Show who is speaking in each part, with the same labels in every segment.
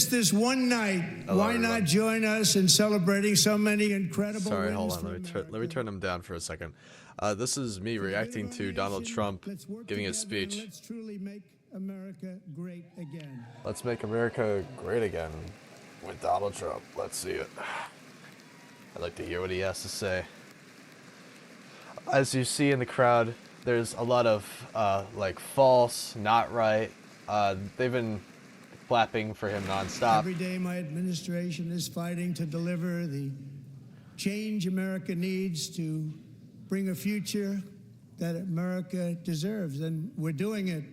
Speaker 1: just this one night, why not join us in celebrating so many incredible
Speaker 2: Sorry,
Speaker 1: wins
Speaker 2: hold on.
Speaker 1: for
Speaker 2: Let me turn him down for a second. This is me reacting to Donald Trump giving a speech.
Speaker 1: Let's truly make America great again.
Speaker 2: Let's make America great again with Donald Trump. Let's see it. I'd like to hear what he has to say. As you see in the crowd, there's a lot of like false, not right. They've been clapping for him nonstop.
Speaker 1: Every day my administration is fighting to deliver the change America needs to bring a future that America deserves, and we're doing it.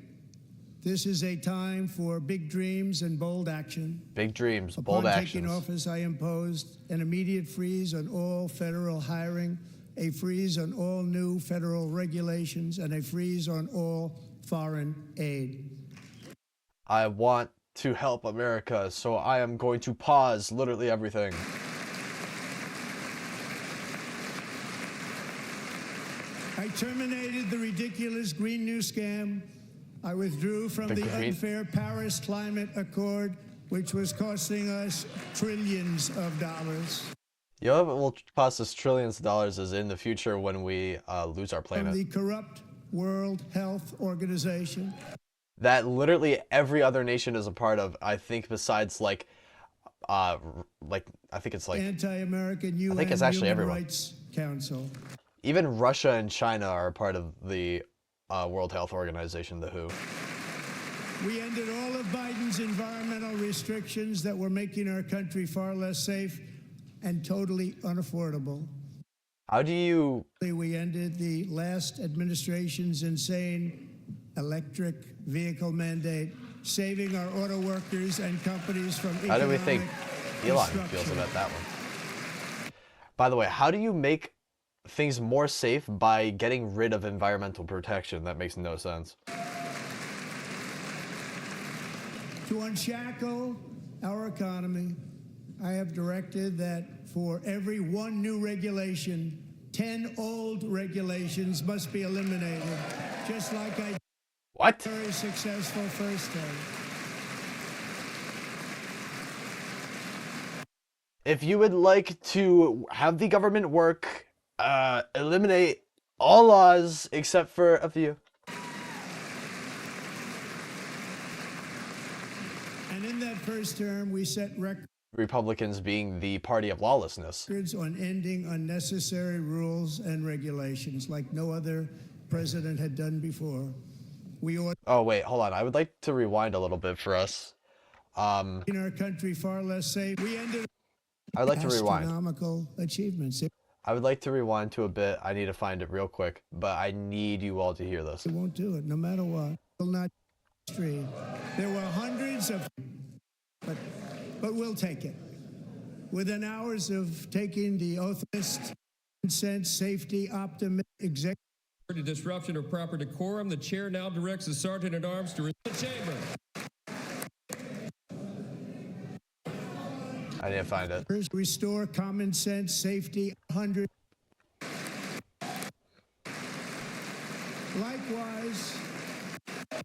Speaker 1: This is a time for big dreams and bold action.
Speaker 2: Big dreams, bold actions.
Speaker 1: Upon taking office, I imposed an immediate freeze on all federal hiring, a freeze on all new federal regulations, and a freeze on all foreign aid.
Speaker 2: I want to help America, so I am going to pause literally everything.
Speaker 1: I terminated the ridiculous Green New Scam. I withdrew from the unfair Paris Climate Accord, which was costing us trillions of dollars.
Speaker 2: You know what will cost us trillions of dollars is in the future when we lose our planet.
Speaker 1: From the corrupt World Health Organization.
Speaker 2: That literally every other nation is a part of, I think, besides like I think it's like
Speaker 1: anti-American UN
Speaker 2: I think it's actually
Speaker 1: Human
Speaker 2: everyone.
Speaker 1: Rights Council.
Speaker 2: Even Russia and China are a part of the World Health Organization, the WHO.
Speaker 1: We ended all of Biden's environmental restrictions that were making our country far less safe and totally unaffordable.
Speaker 2: How do you...
Speaker 1: We ended the last administration's insane electric vehicle mandate, saving our auto workers and companies from economic
Speaker 2: How do we think Elon feels about that one? By the way, how do you make things more safe by getting rid of environmental protection? That makes no sense.
Speaker 1: To unshackle our economy, I have directed that for every one new regulation, 10 old regulations must be eliminated, just like I did.
Speaker 2: What?
Speaker 1: Very successful first term.
Speaker 2: If you would like to have the government work, eliminate all laws except for a few.
Speaker 1: And in that first term, we set records.
Speaker 2: Republicans being the party of lawlessness.
Speaker 1: On ending unnecessary rules and regulations like no other president had done before.
Speaker 2: Oh wait, hold on. I would like to rewind a little bit for us.
Speaker 1: In our country far less safe. We ended
Speaker 2: I'd like to rewind.
Speaker 1: Astronomical achievements.
Speaker 2: I would like to rewind to a bit. I need to find it real quick, but I need you all to hear this.
Speaker 1: We won't do it, no matter what. Will not stream. There were hundreds of, but we'll take it. Within hours of taking the oath, consent, safety, optimism, executive.
Speaker 3: To disruption of proper decorum, the chair now directs the sergeant at arms to the chamber.
Speaker 2: I need to find it.
Speaker 1: Restore common sense, safety, 100. Likewise,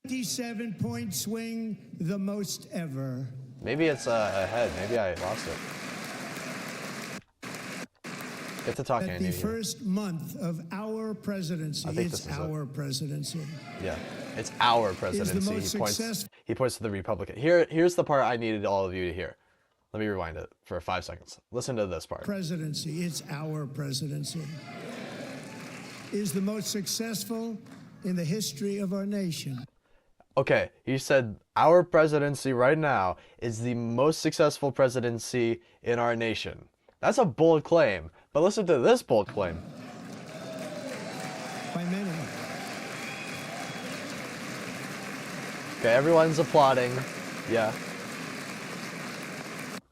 Speaker 1: 57-point swing, the most ever.
Speaker 2: Maybe it's ahead. Maybe I lost it. Get to talking.
Speaker 1: At the first month of our presidency, it's our presidency.
Speaker 2: Yeah, it's our presidency. He points to the Republican. Here's the part I needed all of you to hear. Let me rewind it for 5 seconds. Listen to this part.
Speaker 1: Presidency, it's our presidency, is the most successful in the history of our nation.
Speaker 2: Okay, he said our presidency right now is the most successful presidency in our nation. That's a bold claim, but listen to this bold claim.
Speaker 1: By many.
Speaker 2: Okay, everyone's applauding. Yeah.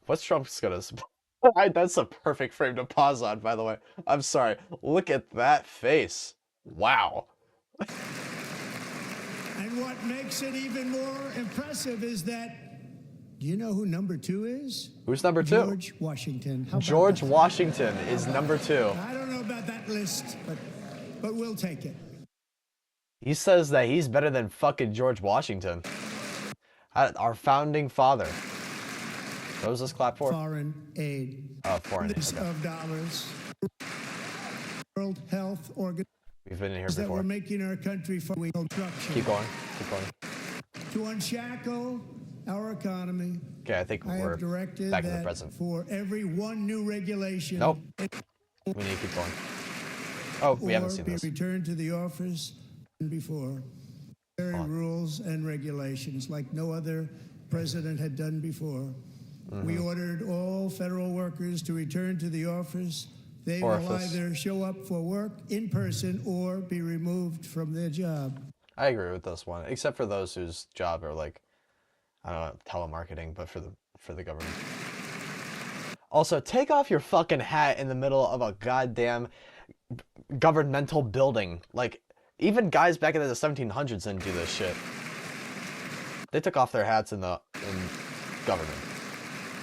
Speaker 2: What's Trump's gonna... That's a perfect frame to pause on, by the way. I'm sorry. Look at that face. Wow.
Speaker 1: And what makes it even more impressive is that, do you know who number 2 is?
Speaker 2: Who's number 2?
Speaker 1: George Washington.
Speaker 2: George Washington is number 2.
Speaker 1: I don't know about that list, but we'll take it.
Speaker 2: He says that he's better than fucking George Washington. Our founding father. What was this clap for?
Speaker 1: foreign aid.
Speaker 2: Oh, foreign aid. Okay.
Speaker 1: Of dollars. World Health Organization.
Speaker 2: We've been in here
Speaker 1: That
Speaker 2: before.
Speaker 1: we're making our country for construction.
Speaker 2: Keep going. Keep going.
Speaker 1: To unshackle our economy.
Speaker 2: Okay, I think
Speaker 1: I
Speaker 2: we're
Speaker 1: have directed
Speaker 2: back in the
Speaker 1: that
Speaker 2: present.
Speaker 1: for every one new regulation.
Speaker 2: Nope. We need to keep going. Oh, we haven't seen
Speaker 1: be
Speaker 2: this.
Speaker 1: returned to the office before. Rules and regulations like no other president had done before. We ordered all federal workers to return to the office. They will either show up for work in person or be removed from their job.
Speaker 2: I agree with this one, except for those whose job are like, I don't know, telemarketing, but for the government. Also, take off your fucking hat in the middle of a goddamn governmental building. Like, even guys back in the 1700s didn't do this shit. They took off their hats in government.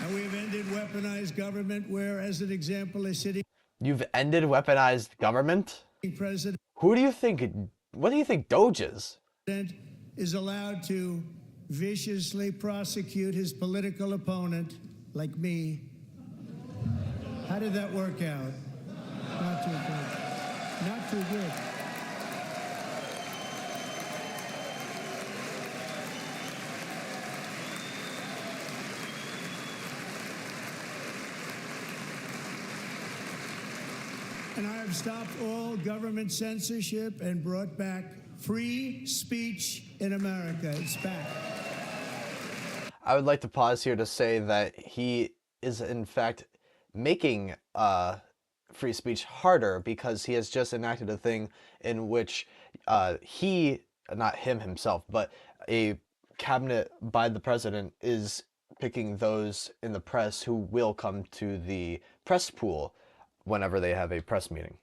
Speaker 1: And we've ended weaponized government where, as an example, a sitting
Speaker 2: You've ended weaponized government?
Speaker 1: president
Speaker 2: What do you think Doge is?
Speaker 1: is allowed to viciously prosecute his political opponent, like me. How did that work out? Not too good. Not too good. And I have stopped all government censorship and brought back free speech in America. It's back.
Speaker 2: I would like to pause here to say that he is in fact making free speech harder because he has just enacted a thing in which not him himself, but a cabinet by the president is picking those in the press who will come to the press pool whenever they have a press meeting.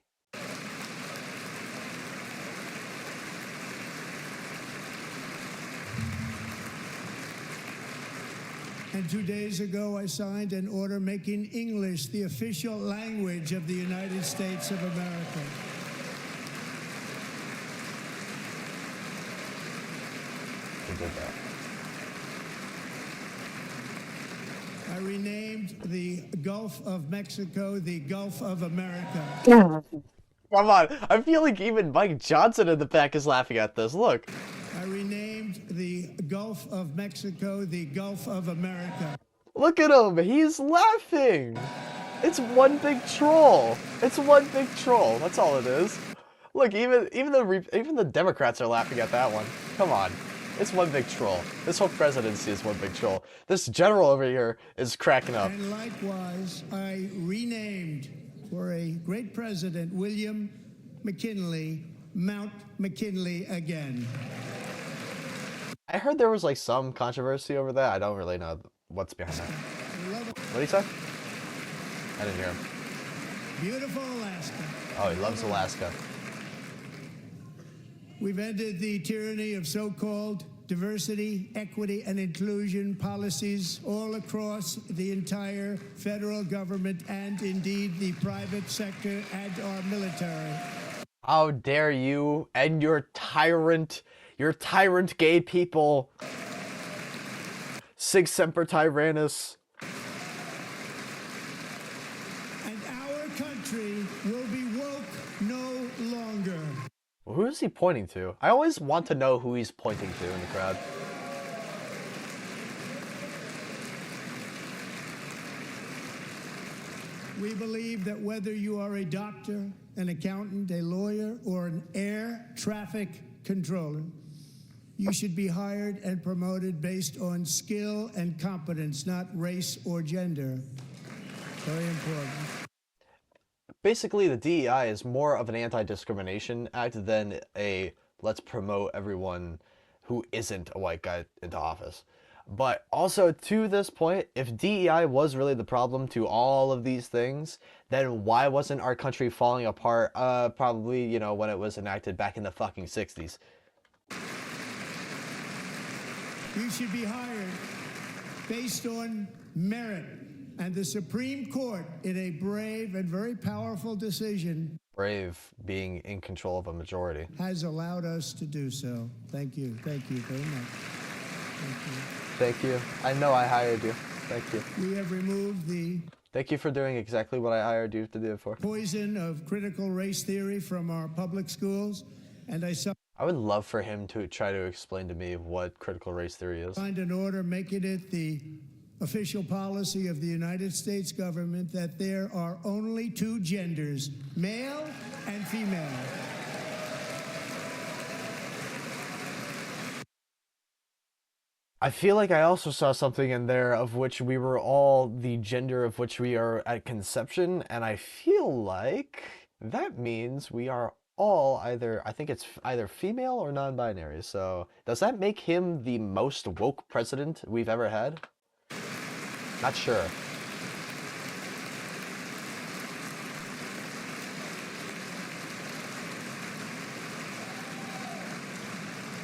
Speaker 1: And 2 days ago, I signed an order making English the official language of the United States of America.
Speaker 2: He did that.
Speaker 1: I renamed the Gulf of Mexico the Gulf of America.
Speaker 2: Come on, I feel like even Mike Johnson in the back is laughing at this. Look.
Speaker 1: I renamed the Gulf of Mexico the Gulf of America.
Speaker 2: Look at him, he's laughing. It's one big troll. It's one big troll. That's all it is. Look, even the Democrats are laughing at that one. Come on. It's one big troll. This whole presidency is one big troll. This general over here is cracking up.
Speaker 1: And likewise, I renamed for a great president, William McKinley, Mount McKinley again.
Speaker 2: I heard there was like some controversy over that. I don't really know what's behind that. What did he say? I didn't hear him.
Speaker 1: Beautiful Alaska.
Speaker 2: Oh, he loves Alaska.
Speaker 1: We've ended the tyranny of so-called diversity, equity, and inclusion policies all across the entire federal government and indeed the private sector and our military.
Speaker 2: How dare you and your tyrant gay people. Sig Semper Tyrannis.
Speaker 1: And our country will be woke no longer.
Speaker 2: Who is he pointing to? I always want to know who he's pointing to in the crowd.
Speaker 1: We believe that whether you are a doctor, an accountant, a lawyer, or an air traffic controller, you should be hired and promoted based on skill and competence, not race or gender. Very important.
Speaker 2: Basically, the DEI is more of an anti-discrimination act than a let's promote everyone who isn't a white guy into office. But also, to this point, if DEI was really the problem to all of these things, then why wasn't our country falling apart probably, you know, when it was enacted back in the fucking 60s?
Speaker 1: You should be hired based on merit. And the Supreme Court, in a brave and very powerful decision,
Speaker 2: Brave being in control of a majority,
Speaker 1: has allowed us to do so. Thank you. Thank you very much. Thank you.
Speaker 2: Thank you. I know I hired you. Thank you.
Speaker 1: We have removed the
Speaker 2: Thank you for doing exactly what I hired you to do it for.
Speaker 1: poison of critical race theory from our public schools, and I
Speaker 2: I would love for him to try to explain to me what critical race theory is.
Speaker 1: signed an order making it the official policy of the United States government that there are only two genders, male and female.
Speaker 2: I feel like I also saw something in there of which we were all the gender of which we are at conception, and I feel like that means we are all either, I think it's either female or non-binary. So does that make him the most woke president we've ever had? Not sure.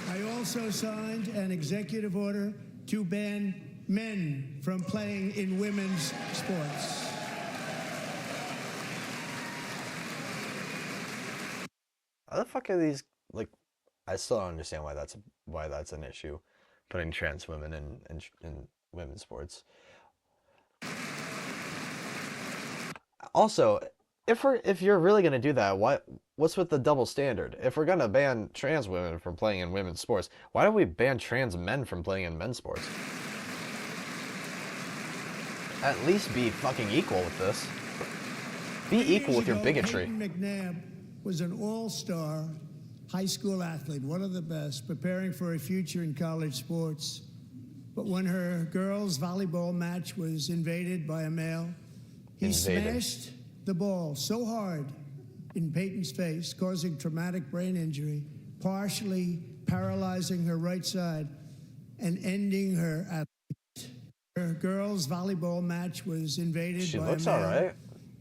Speaker 1: I also signed an executive order to ban men from playing in women's sports.
Speaker 2: How the fuck are these, like, I still don't understand why that's an issue, putting trans women in women's sports. Also, if you're really gonna do that, what's with the double standard? If we're gonna ban trans women from playing in women's sports, why don't we ban trans men from playing in men's sports? At least be fucking equal with this. Be equal with your bigotry.
Speaker 1: Peyton McNabb was an all-star high school athlete, one of the best, preparing for a future in college sports. But when her girls' volleyball match was invaded by a male, he smashed the ball so hard in Peyton's face, causing traumatic brain injury, partially paralyzing her right side and ending her athlete. Her girls' volleyball match was invaded by a male.
Speaker 2: She looks all right.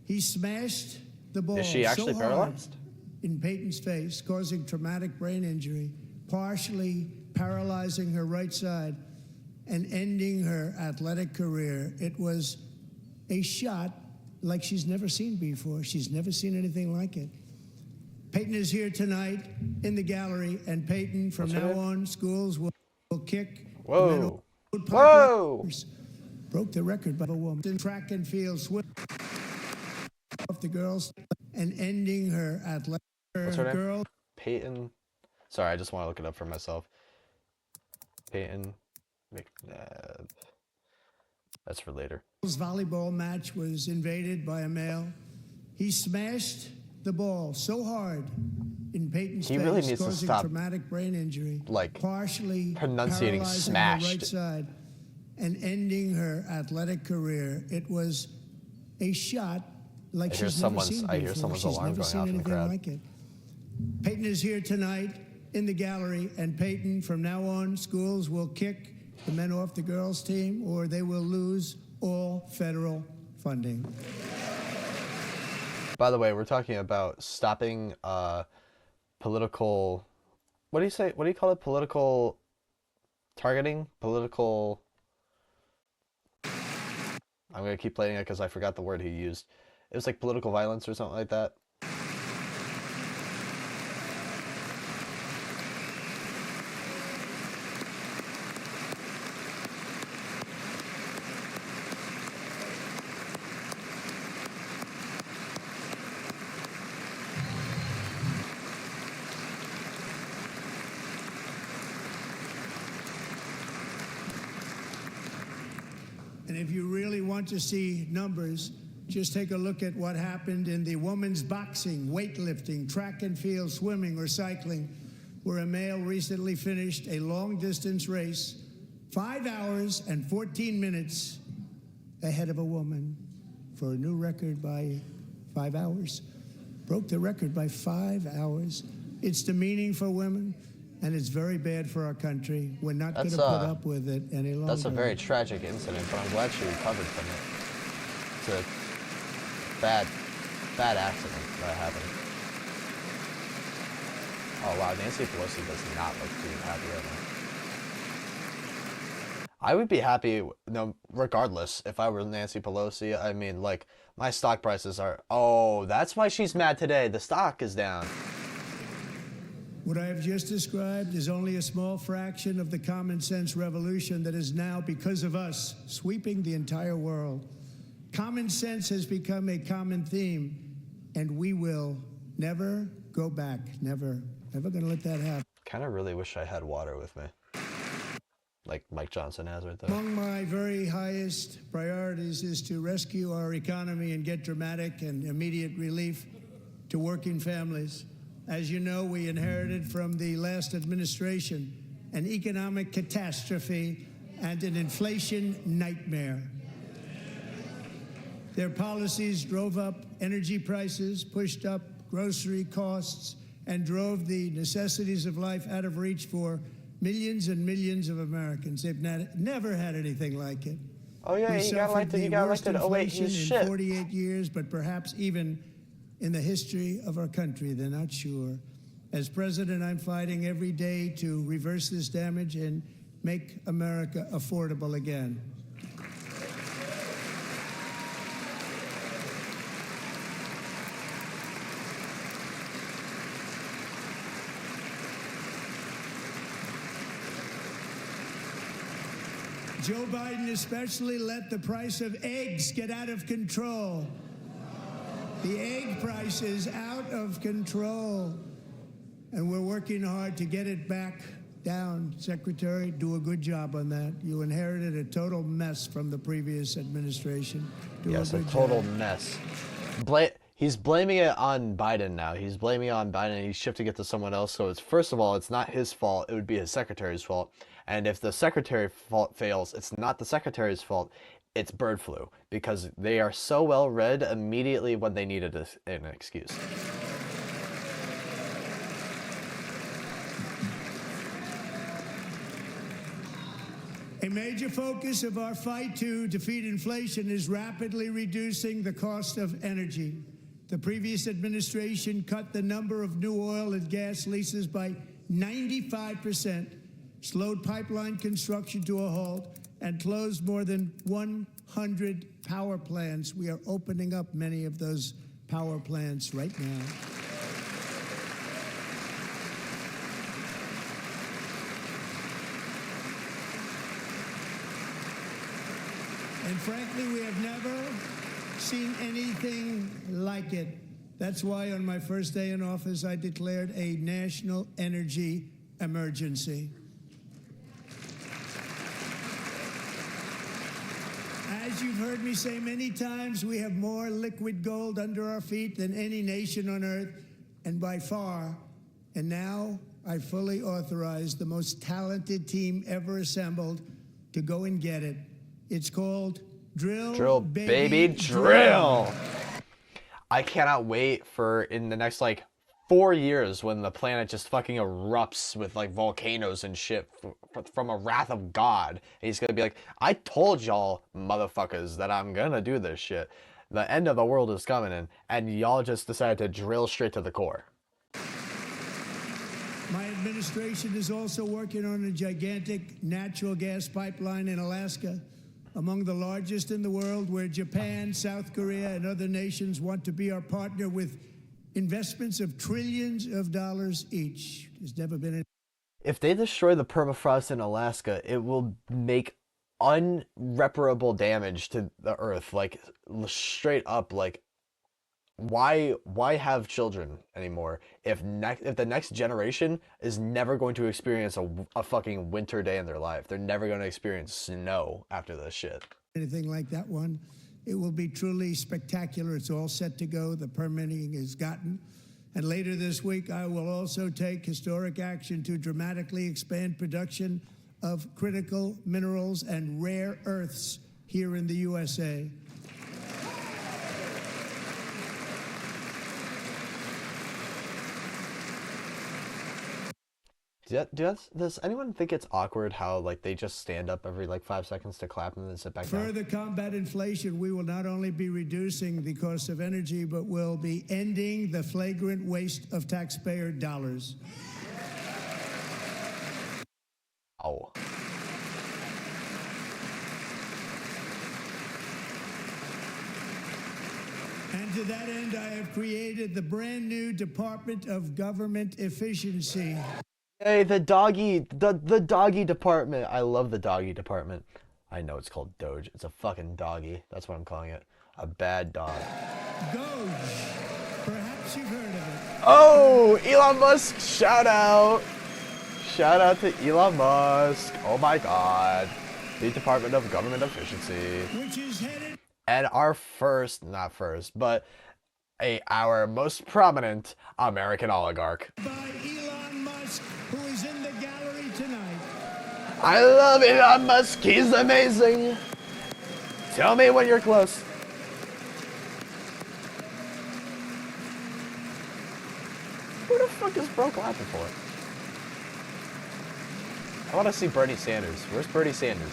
Speaker 1: He smashed the ball
Speaker 2: Is she actually
Speaker 1: so
Speaker 2: paralyzed?
Speaker 1: hard in Peyton's face, causing traumatic brain injury, partially paralyzing her right side and ending her athletic career. It was a shot like she's never seen before. She's never seen anything like it. Peyton is here tonight in the gallery, and Peyton, from now on, schools will kick.
Speaker 2: Whoa. Whoa.
Speaker 1: Broke the record by a woman in track and field swim off the girls and ending her athletic.
Speaker 2: What's her name? Peyton. Sorry, I just want to look it up for myself. Peyton McNabb. That's for later.
Speaker 1: Volleyball match was invaded by a male. He smashed the ball so hard in Peyton's face,
Speaker 2: really needs to
Speaker 1: causing
Speaker 2: stop,
Speaker 1: traumatic brain injury,
Speaker 2: like,
Speaker 1: partially
Speaker 2: pronunciating
Speaker 1: paralyzing
Speaker 2: smashed.
Speaker 1: her right side and ending her athletic career. It was a shot like she's never seen before.
Speaker 2: I hear someone's alarm going off in the crowd.
Speaker 1: Like it. Peyton is here tonight in the gallery, and Peyton, from now on, schools will kick the men off the girls' team, or they will lose all federal funding.
Speaker 2: By the way, we're talking about stopping political, what do you say? What do you call it? Political targeting? Political, I'm going to keep playing it because I forgot the word he used. It was like political violence or something like that.
Speaker 1: And if you really want to see numbers, just take a look at what happened in the women's boxing, weightlifting, track and field, swimming, or cycling, where a male recently finished a long-distance race 5 hours and 14 minutes ahead of a woman for a new record by 5 hours. Broke the record by 5 hours. It's demeaning for women, and it's very bad for our country. We're not going to put up with it any longer.
Speaker 2: That's a very tragic incident, but I'm glad she recovered from it. It's a bad accident that happened. Oh wow, Nancy Pelosi does not look too happy right now. I would be happy, no, regardless, if I were Nancy Pelosi. I mean, like, my stock prices are, oh, that's why she's mad today. The stock is down.
Speaker 1: What I have just described is only a small fraction of the common sense revolution that is now, because of us, sweeping the entire world. Common sense has become a common theme, and we will never go back. Never. Never going to let that happen.
Speaker 2: Kind of really wish I had water with me. Like Mike Johnson has right there.
Speaker 1: Among my very highest priorities is to rescue our economy and get dramatic and immediate relief to working families. As you know, we inherited from the last administration an economic catastrophe and an inflation nightmare. Their policies drove up energy prices, pushed up grocery costs, and drove the necessities of life out of reach for millions and millions of Americans. They've never had anything like it.
Speaker 2: Oh yeah, he got elected. Oh wait, he's shit.
Speaker 1: In 48 years, but perhaps even in the history of our country. They're not sure. As president, I'm fighting every day to reverse this damage and make America affordable again. Joe Biden especially let the price of eggs get out of control. The egg price is out of control, and we're working hard to get it back down. Secretary, do a good job on that. You inherited a total mess from the previous administration.
Speaker 2: Yes, a total mess. He's blaming it on Biden now. He's blaming it on Biden, and he's shifting it to someone else. So it's, first of all, it's not his fault. It would be his secretary's fault. And if the secretary fails, it's not the secretary's fault. It's bird flu, because they are so well read immediately when they needed an excuse.
Speaker 1: A major focus of our fight to defeat inflation is rapidly reducing the cost of energy. The previous administration cut the number of new oil and gas leases by 95%, slowed pipeline construction to a halt, and closed more than 100 power plants. We are opening up many of those power plants right now. And frankly, we have never seen anything like it. That's why on my first day in office, I declared a national energy emergency. As you've heard me say many times, we have more liquid gold under our feet than any nation on earth, and by far. And now I fully authorize the most talented team ever assembled to go and get it. It's called Drill Baby
Speaker 2: Drill. I cannot wait for in the next 4 years when the planet just fucking erupts with volcanoes and shit from a wrath of God. And he's gonna be like, I told y'all motherfuckers that I'm gonna do this shit. The end of the world is coming and y'all just decided to drill straight to the core.
Speaker 1: My administration is also working on a gigantic natural gas pipeline in Alaska, among the largest in the world, where Japan, South Korea, and other nations want to be our partner with investments of trillions of dollars each. There's never been any.
Speaker 2: If they destroy the permafrost in Alaska, it will make unreparable damage to the earth. Straight up, why have children anymore if the next generation is never going to experience a fucking winter day in their life? They're never going to experience snow after this shit.
Speaker 1: Anything like that one. It will be truly spectacular. It's all set to go. The permitting is gotten. And later this week, I will also take historic action to dramatically expand production of critical minerals and rare earths here in the USA.
Speaker 2: Does anyone think it's awkward how they just stand up every 5 seconds to clap and then sit back down?
Speaker 1: Further combat inflation, we will not only be reducing the cost of energy, but we'll be ending the flagrant waste of taxpayer dollars.
Speaker 2: Oh.
Speaker 1: And to that end, I have created the brand new Department of Government Efficiency.
Speaker 2: Hey, the doggy department. I love the doggy department. I know it's called Doge. It's a fucking doggy. That's what I'm calling it. A bad dog.
Speaker 1: Doge. Perhaps you've heard of it.
Speaker 2: Oh, Elon Musk, shout out. Shout out to Elon Musk. Oh my God. The Department of Government Efficiency.
Speaker 1: Which is headed...
Speaker 2: And our first, not first, but our most prominent American oligarch.
Speaker 1: by Elon Musk, who is in the gallery tonight.
Speaker 2: I love Elon Musk. He's amazing. Tell me when you're close. Who the fuck is Bro clapping for? I want to see Bernie Sanders. Where's Bernie Sanders?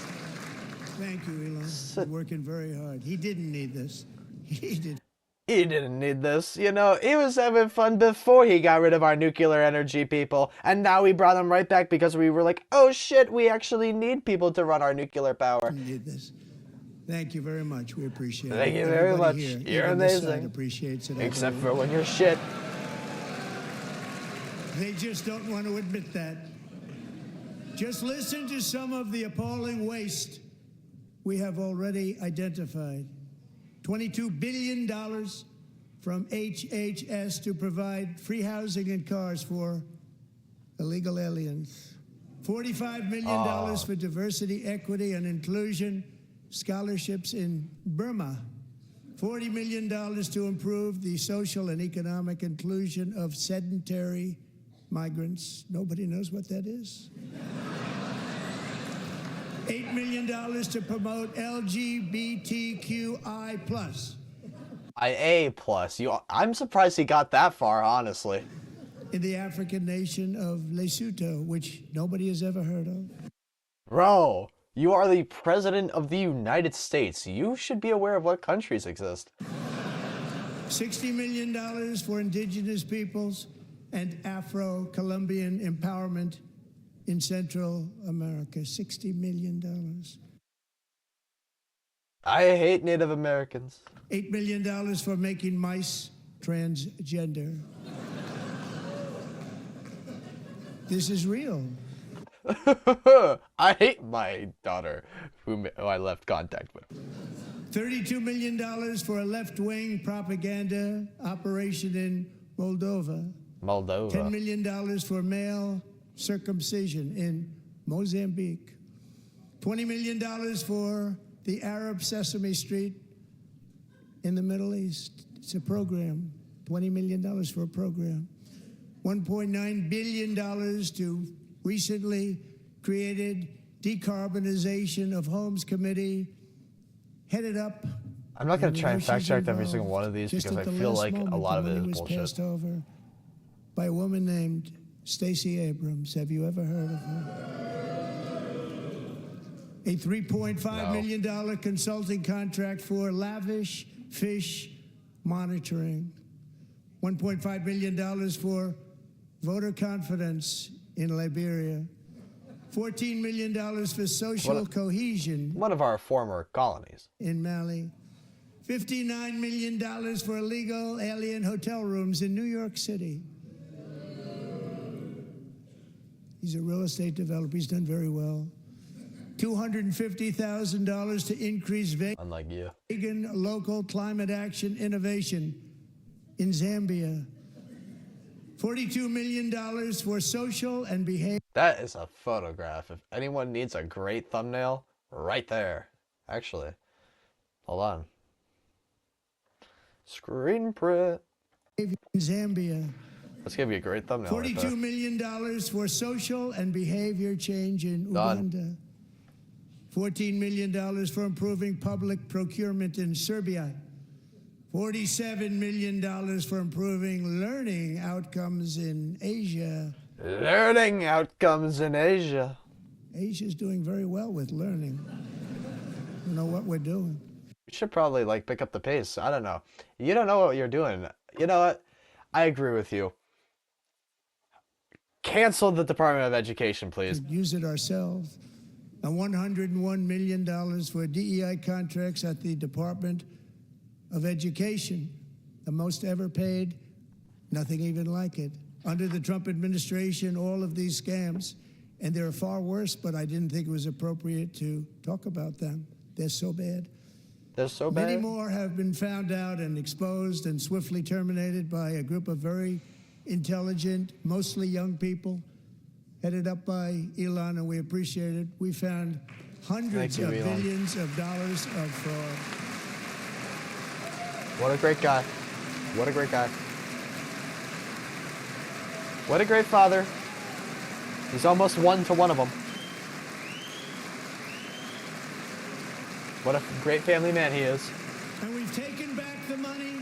Speaker 1: Thank you, Elon. You're working very hard. He didn't need this. He did.
Speaker 2: He didn't need this. You know, he was having fun before he got rid of our nuclear energy people. And now we brought them right back because we were like, oh shit, we actually need people to run our nuclear power.
Speaker 1: He did this. Thank you very much. We appreciate it.
Speaker 2: Thank you very much.
Speaker 1: Here,
Speaker 2: You're
Speaker 1: even this side
Speaker 2: amazing.
Speaker 1: appreciates it.
Speaker 2: Except for when you're shit.
Speaker 1: They just don't want to admit that. Just listen to some of the appalling waste we have already identified. $22 billion from HHS to provide free housing and cars for illegal aliens. $45 million for diversity, equity, and inclusion scholarships in Burma. $40 million to improve the social and economic inclusion of sedentary migrants. Nobody knows what that is. $8 million to promote LGBTQI+.
Speaker 2: IA+. I'm surprised he got that far, honestly.
Speaker 1: In the African nation of Lesotho, which nobody has ever heard of.
Speaker 2: Bro, you are the president of the United States. You should be aware of what countries exist.
Speaker 1: $60 million for indigenous peoples and Afro-Colombian empowerment in Central America. $60 million.
Speaker 2: I hate Native Americans.
Speaker 1: $8 million for making mice transgender. This is real.
Speaker 2: I hate my daughter, who I left contact with.
Speaker 1: $32 million for a left-wing propaganda operation in Moldova. $10 million for male circumcision in Mozambique. $20 million for the Arab Sesame Street in the Middle East. It's a program. $20 million for a program. $1.9 billion to recently created Decarbonization of Homes Committee, headed up.
Speaker 2: I'm not going to try and fact check every single one of these because I feel like a lot of it is bullshit.
Speaker 1: Passed over by a woman named Stacey Abrams. Have you ever heard of her? A $3.5 million consulting contract for lavish fish monitoring. $1.5 million for voter confidence in Liberia. $14 million for social cohesion.
Speaker 2: One of our former colonies.
Speaker 1: In Mali. $59 million for illegal alien hotel rooms in New York City. He's a real estate developer. He's done very well. $250,000 to increase
Speaker 2: Unlike you.
Speaker 1: vegan local climate action innovation in Zambia. $42 million for social and behavior.
Speaker 2: That is a photograph. If anyone needs a great thumbnail, right there. Actually, hold on. Screen print.
Speaker 1: In Zambia.
Speaker 2: Let's give you a great thumbnail.
Speaker 1: $42 million for social and behavior change in Uganda. $14 million for improving public procurement in Serbia. $47 million for improving learning outcomes in Asia.
Speaker 2: Learning outcomes in Asia.
Speaker 1: Asia's doing very well with learning. You know what we're doing.
Speaker 2: You should probably like pick up the pace. I don't know. You don't know what you're doing. You know what? I agree with you. Cancel the Department of Education, please.
Speaker 1: Use it ourselves. And $101 million for DEI contracts at the Department of Education. the most ever paid, nothing even like it. Under the Trump administration, all of these scams, and there are far worse, but I didn't think it was appropriate to talk about them. They're so bad.
Speaker 2: They're so bad.
Speaker 1: Many more have been found out and exposed and swiftly terminated by a group of very intelligent, mostly young people, headed up by Elon, and we appreciate it. We found hundreds of billions of dollars of fraud.
Speaker 2: What a great guy. What a great guy. What a great father. He's almost one to one of them. What a great family man he is.
Speaker 1: And we've taken back the money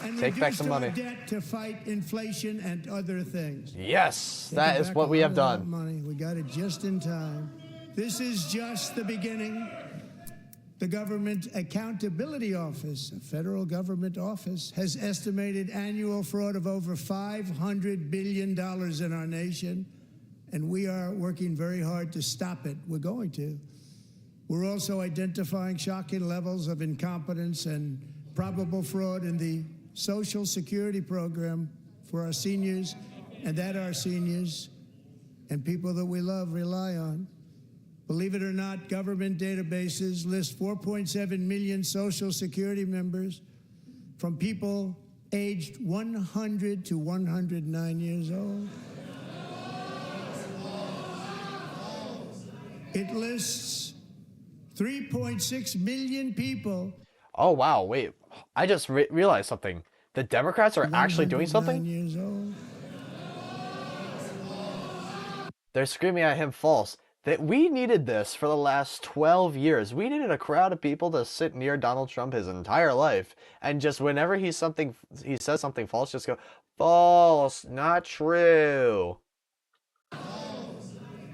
Speaker 1: and
Speaker 2: Take back
Speaker 1: reduced
Speaker 2: some money.
Speaker 1: our debt to fight inflation and other things.
Speaker 2: Yes,
Speaker 1: Taken
Speaker 2: that is
Speaker 1: back
Speaker 2: what
Speaker 1: a
Speaker 2: we
Speaker 1: lot
Speaker 2: have
Speaker 1: of that
Speaker 2: done.
Speaker 1: Money. We got it just in time. This is just the beginning. The Government Accountability Office, a federal government office, has estimated annual fraud of over $500 billion in our nation, and we are working very hard to stop it. We're going to. We're also identifying shocking levels of incompetence and probable fraud in the Social Security program for our seniors, and that our seniors and people that we love rely on. Believe it or not, government databases list 4.7 million Social Security members from people aged 100 to 109 years old. It lists 3.6 million people.
Speaker 2: Oh, wow, wait. I just realized something. The Democrats are actually doing
Speaker 1: 109
Speaker 2: something?
Speaker 1: years old.
Speaker 2: They're screaming at him false. That we needed this for the last 12 years. We needed a crowd of people to sit near Donald Trump his entire life and just whenever he says something false, just go, false, not true.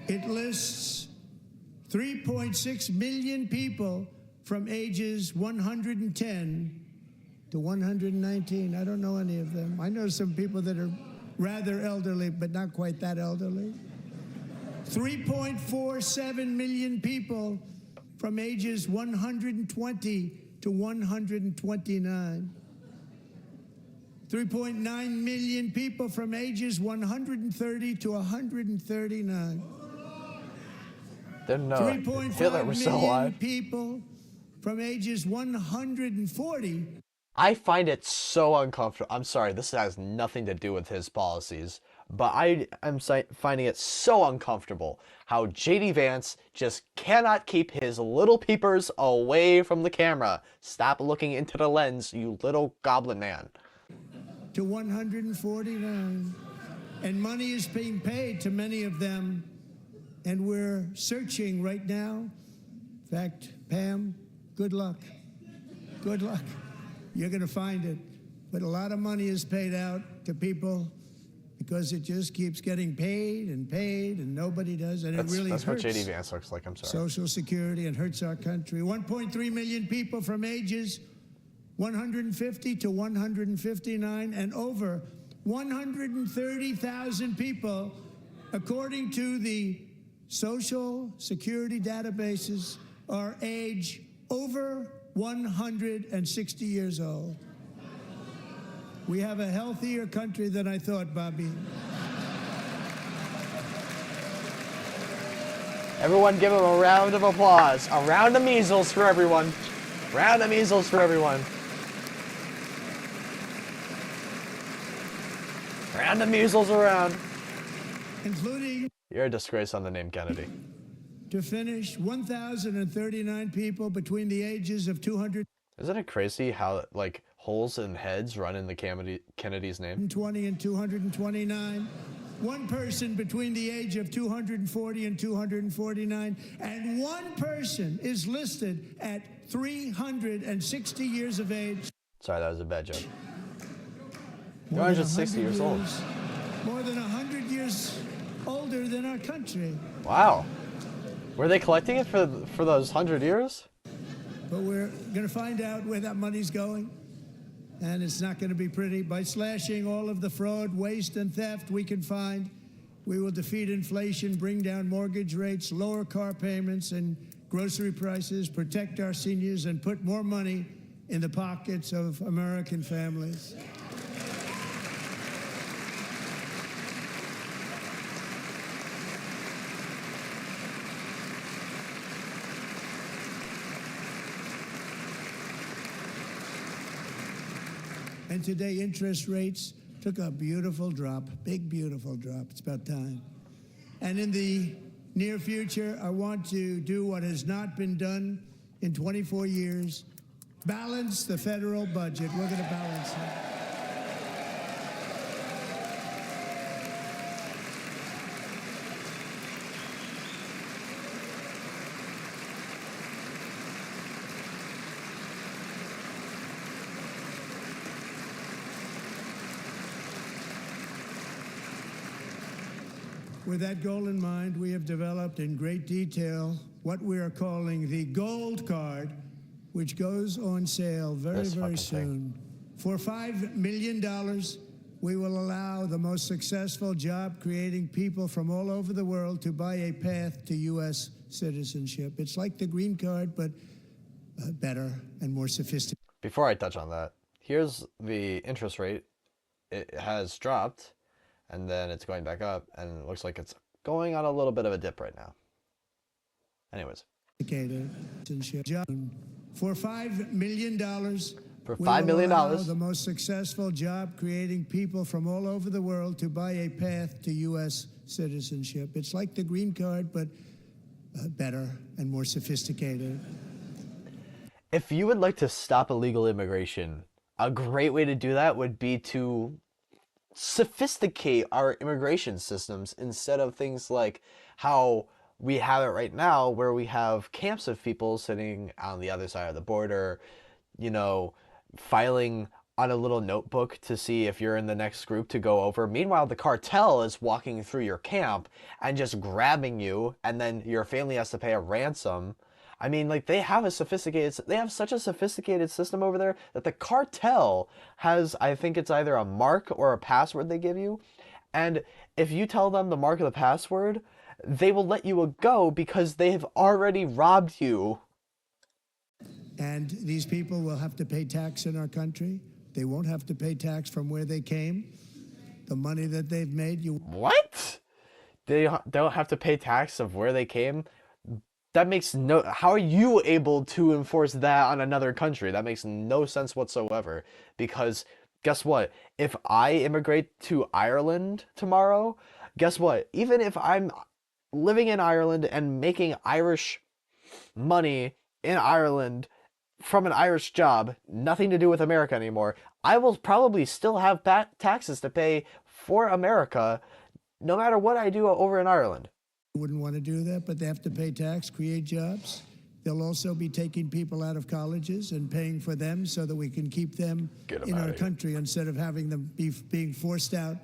Speaker 1: It lists 3.6 million people from ages 110 to 119. I don't know any of them. I know some people that are rather elderly, but not quite that elderly. 3.47 million people from ages 120 to 129. 3.9 million people from ages 130 to 139.
Speaker 2: Didn't know Hitler
Speaker 1: 3.5
Speaker 2: was still
Speaker 1: million
Speaker 2: alive.
Speaker 1: people from ages 140.
Speaker 2: I find it so uncomfortable. I'm sorry, this has nothing to do with his policies, but I am finding it so uncomfortable how J.D. Vance just cannot keep his little peepers away from the camera. Stop looking into the lens, you little goblin man.
Speaker 1: To 149. And money is being paid to many of them, and we're searching right now. In fact, Pam, good luck. Good luck. You're going to find it. But a lot of money is paid out to people because it just keeps getting paid, and nobody does, and it really
Speaker 2: that's
Speaker 1: hurts.
Speaker 2: What J.D. Vance looks like, I'm sorry.
Speaker 1: Social Security, and hurts our country. 1.3 million people from ages 150 to 159, and over 130,000 people, according to the Social Security databases, are age over 160 years old. We have a healthier country than I thought, Bobby.
Speaker 2: Everyone give him a round of applause. A round of measles for everyone. Round of measles for everyone. Round of measles around.
Speaker 1: Including,
Speaker 2: You're a disgrace on the name Kennedy.
Speaker 1: to finish, 1,039 people between the ages of 220
Speaker 2: Isn't it crazy how, like, holes in heads run in the Kennedy's name?
Speaker 1: and 229. One person between the age of 240 and 249. And one person is listed at 360 years of age.
Speaker 2: Sorry, that was a bad joke.
Speaker 1: More than
Speaker 2: 160 years old.
Speaker 1: More than 100 years older than our country.
Speaker 2: Wow. Were they collecting it for those 100 years?
Speaker 1: But we're going to find out where that money's going. And it's not going to be pretty. By slashing all of the fraud, waste, and theft we can find, we will defeat inflation, bring down mortgage rates, lower car payments and grocery prices, protect our seniors, and put more money in the pockets of American families. And today, interest rates took a beautiful drop, big, beautiful drop. It's about time. And in the near future, I want to do what has not been done in 24 years, balance the federal budget. We're going to balance it. With that goal in mind, we have developed in great detail what we are calling the Gold Card, which goes on sale very soon. For $5 million, we will allow the most successful job-creating people from all over the world to buy a path to U.S. citizenship. It's like the green card, but better and more sophisticated.
Speaker 2: Before I touch on that, here's the interest rate. It has dropped, and then it's going back up, and it looks like it's going on a little bit of a dip right now. Anyways.
Speaker 1: For $5 million,
Speaker 2: for $5 million,
Speaker 1: the most successful job-creating people from all over the world to buy a path to U.S. citizenship. It's like the green card, but better and more sophisticated.
Speaker 2: If you would like to stop illegal immigration, a great way to do that would be to sophisticate our immigration systems instead of things like how we have it right now, where we have camps of people sitting on the other side of the border, you know, filing on a little notebook to see if you're in the next group to go over. Meanwhile, the cartel is walking through your camp and just grabbing you, and then your family has to pay a ransom. I mean, like, they have such a sophisticated system over there that the cartel has, I think it's either a mark or a password they give you. And if you tell them the mark of the password, they will let you go because they have already robbed you.
Speaker 1: And these people will have to pay tax in our country. They won't have to pay tax from where they came. The money that they've made,
Speaker 2: What? They don't have to pay tax of where they came? That makes no... How are you able to enforce that on another country? That makes no sense whatsoever. Because guess what? If I immigrate to Ireland tomorrow, guess what? Even if I'm living in Ireland and making Irish money in Ireland from an Irish job, nothing to do with America anymore, I will probably still have taxes to pay for America no matter what I do over in Ireland.
Speaker 1: Wouldn't want to do that, but they have to pay tax, create jobs. They'll also be taking people out of colleges and paying for them so that we can keep them in our country instead of having them being forced out.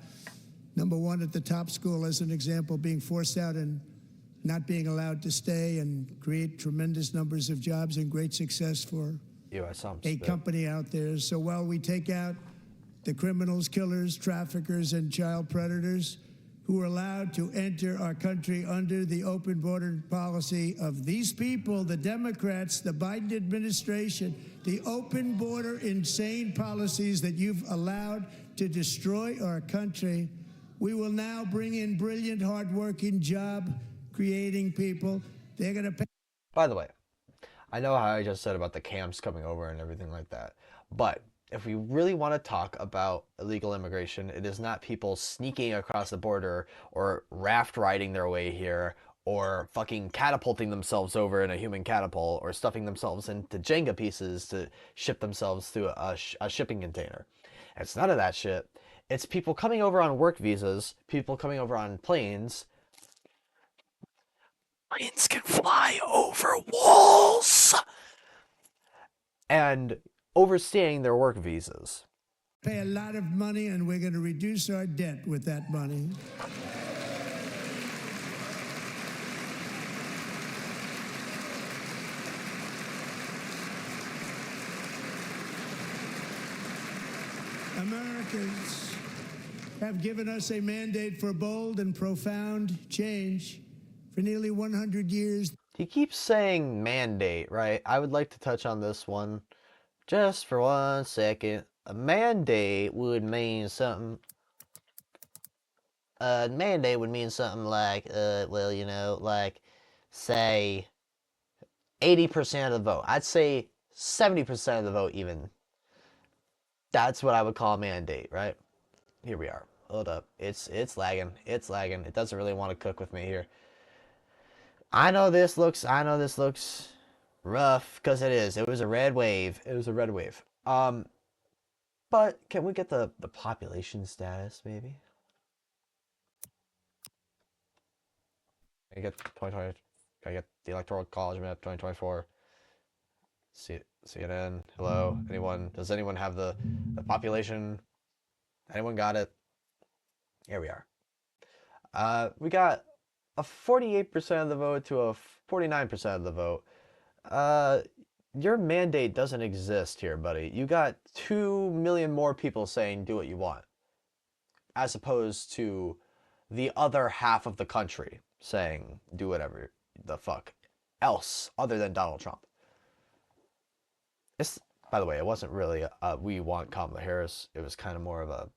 Speaker 1: Number one, at the top school, as an example, being forced out and not being allowed to stay, and create tremendous numbers of jobs and great success for a company out there. So while we take out the criminals, killers, traffickers, and child predators who are allowed to enter our country under the open border policy of these people, the Democrats, the Biden administration, the open border insane policies that you've allowed to destroy our country, we will now bring in brilliant, hardworking, job-creating people. They're going to pay.
Speaker 2: By the way, I know how I just said about the camps coming over and everything like that, but if we really want to talk about illegal immigration, it is not people sneaking across the border or raft riding their way here or fucking catapulting themselves over in a human catapult or stuffing themselves into Jenga pieces to ship themselves through a shipping container. It's none of that shit. It's people coming over on work visas, people coming over on planes. Planes can fly over walls! And overstaying their work visas.
Speaker 1: Pay a lot of money, and we're going to reduce our debt with that money. Americans have given us a mandate for bold and profound change for nearly 100 years.
Speaker 2: He keeps saying mandate, right? I would like to touch on this one Just for 1 second, a mandate would mean something. A mandate would mean something like, well, you know, like, say, 80% of the vote. I'd say 70% of the vote, even. That's what I would call a mandate, right? Here we are. Hold up. It's lagging. It's lagging. It doesn't really want to cook with me here. I know this looks rough, because it is. It was a red wave. It was a red wave. But can we get the population status, maybe? Can I get 2020? Can I get the Electoral College map 2024? CNN. Hello. Anyone? Does anyone have the population? Anyone got it? Here we are. We got a 48% of the vote to a 49% of the vote. Your mandate doesn't exist here, buddy. You got 2 million more people saying do what you want, as opposed to the other half of the country saying do whatever the fuck else other than Donald Trump. This, by the way, it wasn't really we want Kamala Harris. It was kind of more of a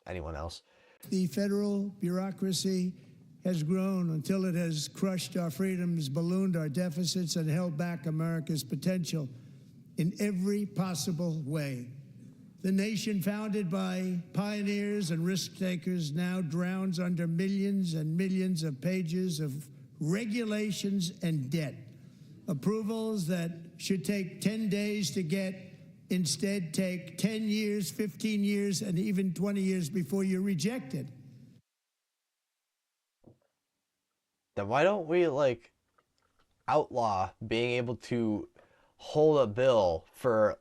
Speaker 2: anyone else.
Speaker 1: The federal bureaucracy has grown until it has crushed our freedoms, ballooned our deficits, and held back America's potential in every possible way. The nation founded by pioneers and risk takers now drowns under millions and millions of pages of regulations and debt. Approvals that should take 10 days to get instead take 10 years, 15 years, and even 20 years before you're rejected.
Speaker 2: Then why don't we, like, outlaw being able to hold a bill for,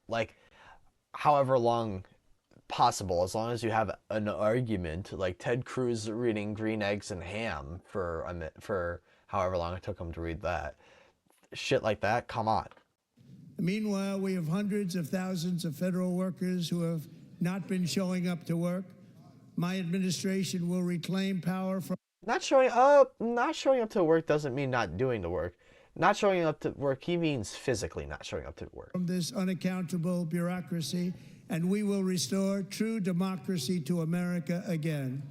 Speaker 2: like, however long possible, as long as you have an argument, like Ted Cruz reading Green Eggs and Ham for however long it took him to read that. Shit like that, come on.
Speaker 1: Meanwhile, we have hundreds of thousands of federal workers who have not been showing up to work. My administration will reclaim power from...
Speaker 2: Not showing up to work doesn't mean not doing the work. Not showing up to work, he means physically not showing up to work.
Speaker 1: From this unaccountable bureaucracy, and we will restore true democracy to America again.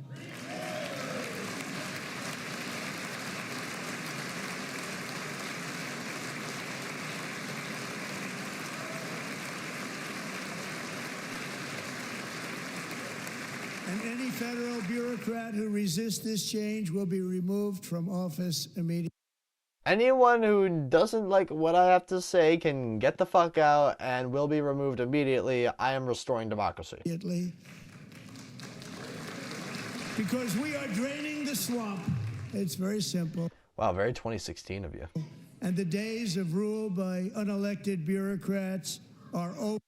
Speaker 1: And any federal bureaucrat who resists this change will be removed from office immediately.
Speaker 2: Anyone who doesn't like what I have to say can get the fuck out and will be removed immediately. I am restoring democracy.
Speaker 1: Because we are draining the swamp. It's very simple.
Speaker 2: Wow, very 2016 of you.
Speaker 1: And the days of rule by unelected bureaucrats are over.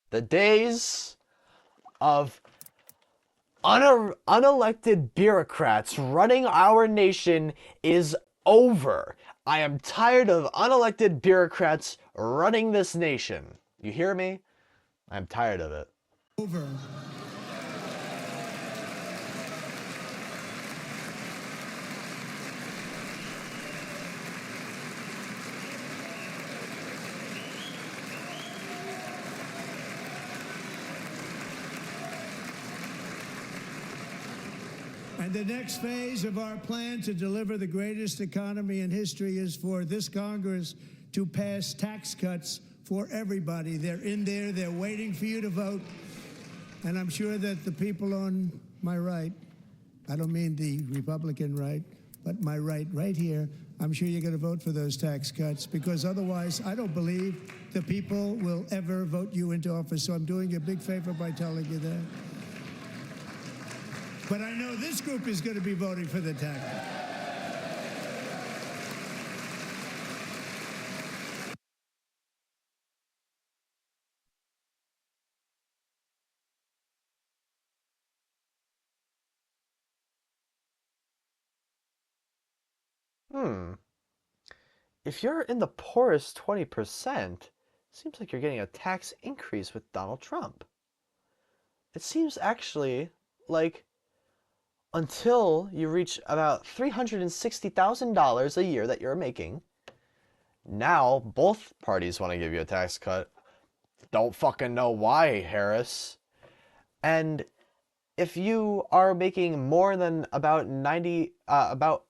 Speaker 2: The days of unelected bureaucrats running our nation is over. I am tired of unelected bureaucrats running this nation. You hear me? I'm tired of it.
Speaker 1: Over. And the next phase of our plan to deliver the greatest economy in history is for this Congress to pass tax cuts for everybody. They're in there, they're waiting for you to vote. And I'm sure that the people on my right, I don't mean the Republican right, but my right here, I'm sure you're going to vote for those tax cuts, because otherwise I don't believe the people will ever vote you into office. So I'm doing you a big favor by telling you that. But I know this group is going to be voting for the tax.
Speaker 2: If you're in the poorest 20%, seems like you're getting a tax increase with Donald Trump. It seems actually like until you reach about $360,000 a year that you're making, Now, both parties want to give you a tax cut. Don't fucking know why, Harris. And if you are making more than about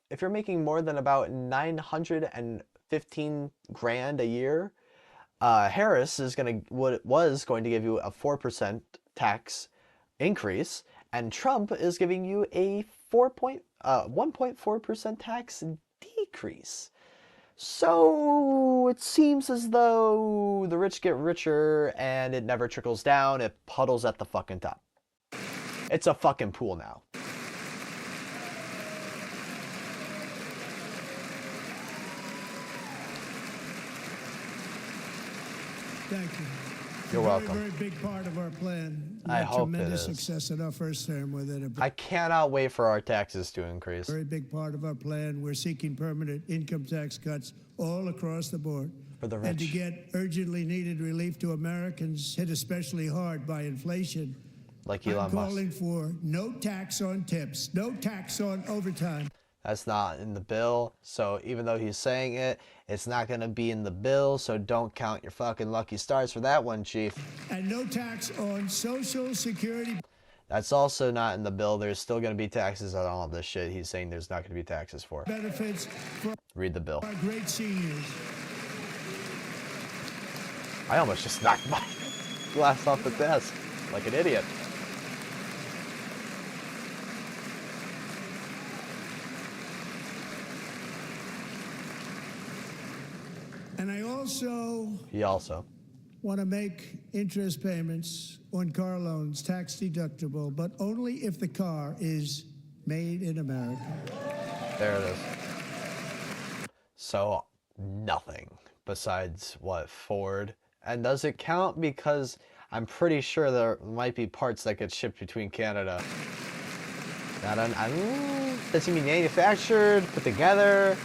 Speaker 2: if you're making more than about 915 grand a year, Harris was going to give you a 4% tax increase, and Trump is giving you a 1.4% tax decrease. So it seems as though the rich get richer and it never trickles down, it puddles at the fucking top. It's a fucking pool now.
Speaker 1: Thank you.
Speaker 2: You're welcome.
Speaker 1: Very big part of our plan. We
Speaker 2: I
Speaker 1: had
Speaker 2: hope it
Speaker 1: tremendous
Speaker 2: is.
Speaker 1: success in our first term with it.
Speaker 2: I cannot wait for our taxes to increase.
Speaker 1: Very big part of our plan. We're seeking permanent income tax cuts all across the board.
Speaker 2: For the
Speaker 1: And to
Speaker 2: rich.
Speaker 1: get urgently needed relief to Americans hit especially hard by inflation.
Speaker 2: Like
Speaker 1: I'm
Speaker 2: Elon Musk.
Speaker 1: calling for no tax on tips, no tax on overtime.
Speaker 2: That's not in the bill, so even though he's saying it, it's not going to be in the bill, so don't count your fucking lucky stars for that one, Chief.
Speaker 1: And no tax on Social Security
Speaker 2: That's also not in the bill. There's still going to be taxes on all of this shit he's saying there's not going to be taxes for.
Speaker 1: benefits for
Speaker 2: Read the bill.
Speaker 1: our great seniors.
Speaker 2: I almost just knocked my glass off the desk like an idiot.
Speaker 1: And I also
Speaker 2: He also.
Speaker 1: want to make interest payments on car loans tax deductible, but only if the car is made in America.
Speaker 2: There it is. So, nothing besides what, Ford? And does it count? Because I'm pretty sure there might be parts that get shipped between Canada. Does it mean manufactured, put together,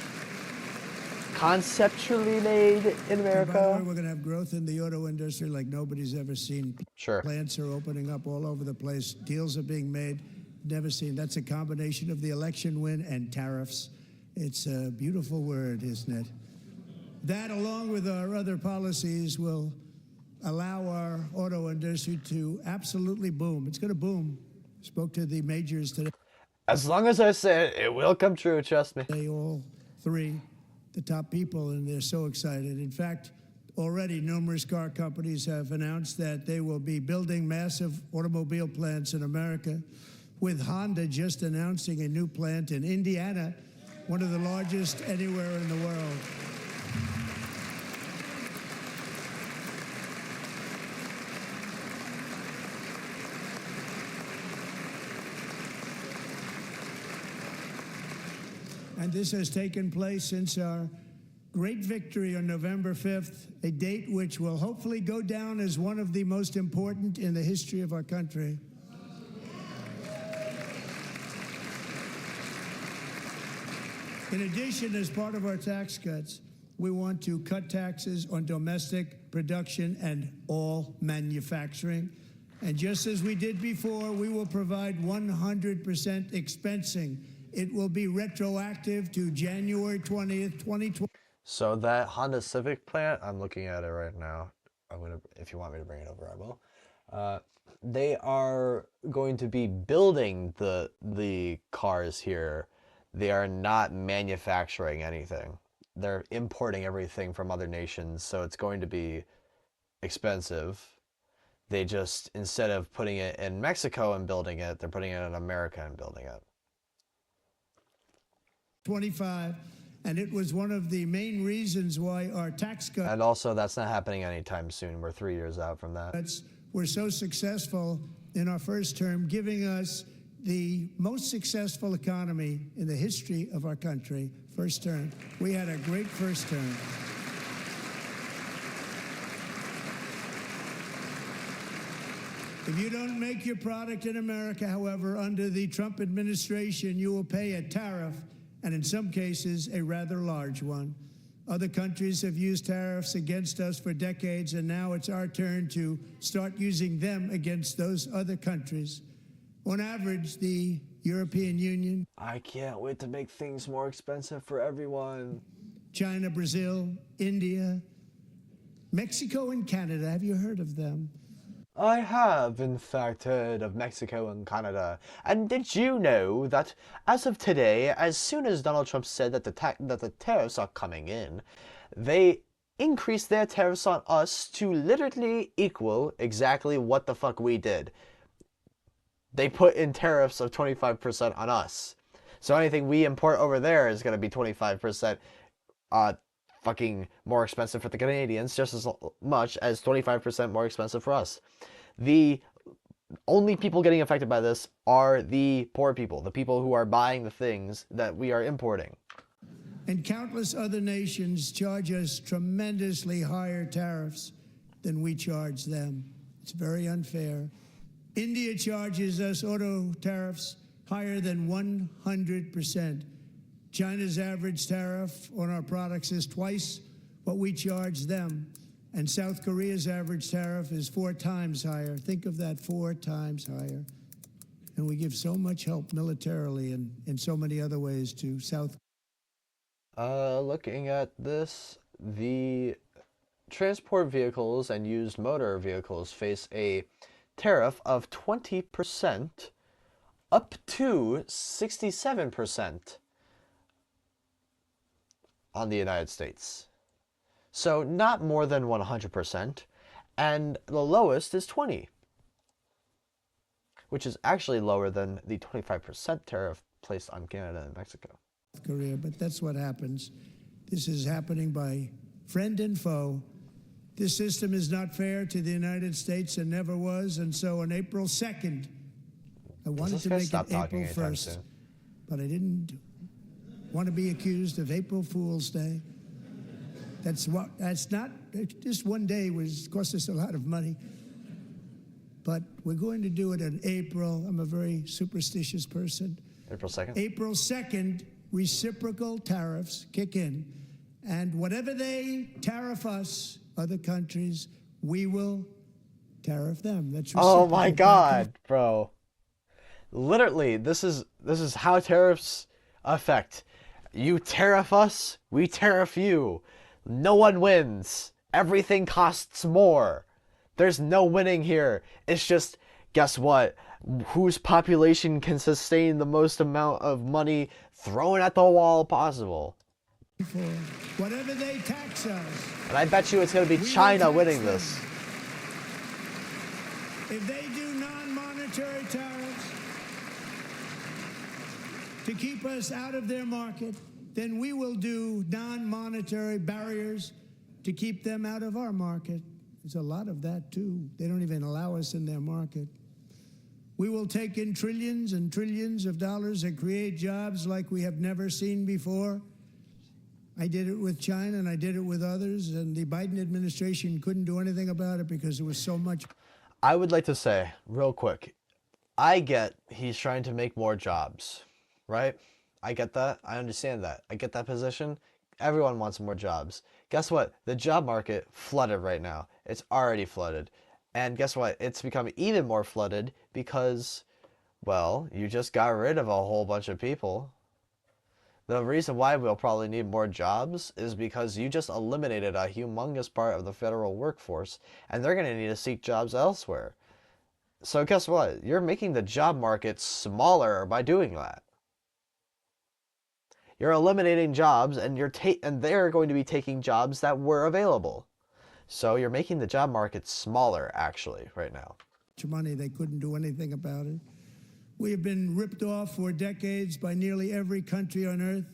Speaker 2: conceptually made in
Speaker 1: And by the way,
Speaker 2: America?
Speaker 1: we're going to have growth in the auto industry like nobody's ever seen.
Speaker 2: Sure.
Speaker 1: Plants are opening up all over the place. Deals are being made. Never seen. That's a combination of the election win and tariffs. It's a beautiful word, isn't it? That, along with our other policies, will allow our auto industry to absolutely boom. It's going to boom. Spoke to the majors today,
Speaker 2: As long as I say it, it will come true, trust me.
Speaker 1: all three, the top people, and they're so excited. In fact, already numerous car companies have announced that they will be building massive automobile plants in America, with Honda just announcing a new plant in Indiana, one of the largest anywhere in the world. And this has taken place since our great victory on November 5th, a date which will hopefully go down as one of the most important in the history of our country. In addition, as part of our tax cuts, we want to cut taxes on domestic production and all manufacturing. And just as we did before, we will provide 100% expensing. It will be retroactive to January 20th, 2020.
Speaker 2: So that Honda Civic plant, I'm looking at it right now. If you want me to bring it over, I will. They are going to be building the cars here. They are not manufacturing anything. They're importing everything from other nations, so it's going to be expensive. They just, instead of putting it in Mexico and building it, they're putting it in America and building it.
Speaker 1: 25, and it was one of the main reasons why our tax
Speaker 2: And also, that's not happening anytime soon. We're 3 years out from that.
Speaker 1: cuts were so successful in our first term, giving us the most successful economy in the history of our country. First term. We had a great first term. If you don't make your product in America, however, under the Trump administration, you will pay a tariff, and in some cases, a rather large one. Other countries have used tariffs against us for decades, and now it's our turn to start using them against those other countries. On average, the European Union,
Speaker 2: I can't wait to make things more expensive for everyone.
Speaker 1: China, Brazil, India, Mexico, and Canada. Have you heard of them?
Speaker 2: I have, in fact, heard of Mexico and Canada. And did you know that as of today, as soon as Donald Trump said that the tariffs are coming in, they increased their tariffs on us to literally equal exactly what the fuck we did. They put in tariffs of 25% on us. So anything we import over there is going to be 25% fucking more expensive for the Canadians, just as much as 25% more expensive for us. The only people getting affected by this are the poor people, the people who are buying the things that we are importing.
Speaker 1: And countless other nations charge us tremendously higher tariffs than we charge them. It's very unfair. India charges us auto tariffs higher than 100%. China's average tariff on our products is twice what we charge them. And South Korea's average tariff is 4 times higher. Think of that, 4 times higher. And we give so much help militarily and in so many other ways to South Korea.
Speaker 2: Looking at this, the transport vehicles and used motor vehicles face a tariff of 20% up to 67% on the United States. So not more than 100%, and the lowest is 20%, which is actually lower than the 25% tariff placed on Canada and Mexico.
Speaker 1: Korea, but that's what happens. This is happening by friend and foe. This system is not fair to the United States and never was, and so on April 2nd, I wanted to make it April 1st, but I didn't want to be accused of April Fool's Day. That's not, just one day cost us a lot of money. But we're going to do it in April. I'm a very superstitious person.
Speaker 2: April 2nd?
Speaker 1: April 2nd, reciprocal tariffs kick in. And whatever they tariff us, other countries, we will tariff them. That's reciprocal.
Speaker 2: Oh my God, bro. Literally, this is how tariffs affect. You tariff us, we tariff you. No one wins. Everything costs more. There's no winning here. It's just, guess what? Whose population can sustain the most amount of money thrown at the wall possible?
Speaker 1: Whatever they tax us.
Speaker 2: And I bet you it's going to be China winning this.
Speaker 1: If they do non-monetary tariffs to keep us out of their market, then we will do non-monetary barriers to keep them out of our market. There's a lot of that, too. They don't even allow us in their market. We will take in trillions and trillions of dollars and create jobs like we have never seen before. I did it with China, and I did it with others, and the Biden administration couldn't do anything about it because there was so much.
Speaker 2: I would like to say, real quick, I get he's trying to make more jobs, right? I get that. I understand that. I get that position. Everyone wants more jobs. Guess what? The job market flooded right now. It's already flooded. And guess what? It's become even more flooded because, well, you just got rid of a whole bunch of people. The reason why we'll probably need more jobs is because you just eliminated a humongous part of the federal workforce, and they're going to need to seek jobs elsewhere. So guess what? You're making the job market smaller by doing that. You're eliminating jobs, and they're going to be taking jobs that were available. So you're making the job market smaller, actually, right now.
Speaker 1: Money, they couldn't do anything about it. We have been ripped off for decades by nearly every country on earth,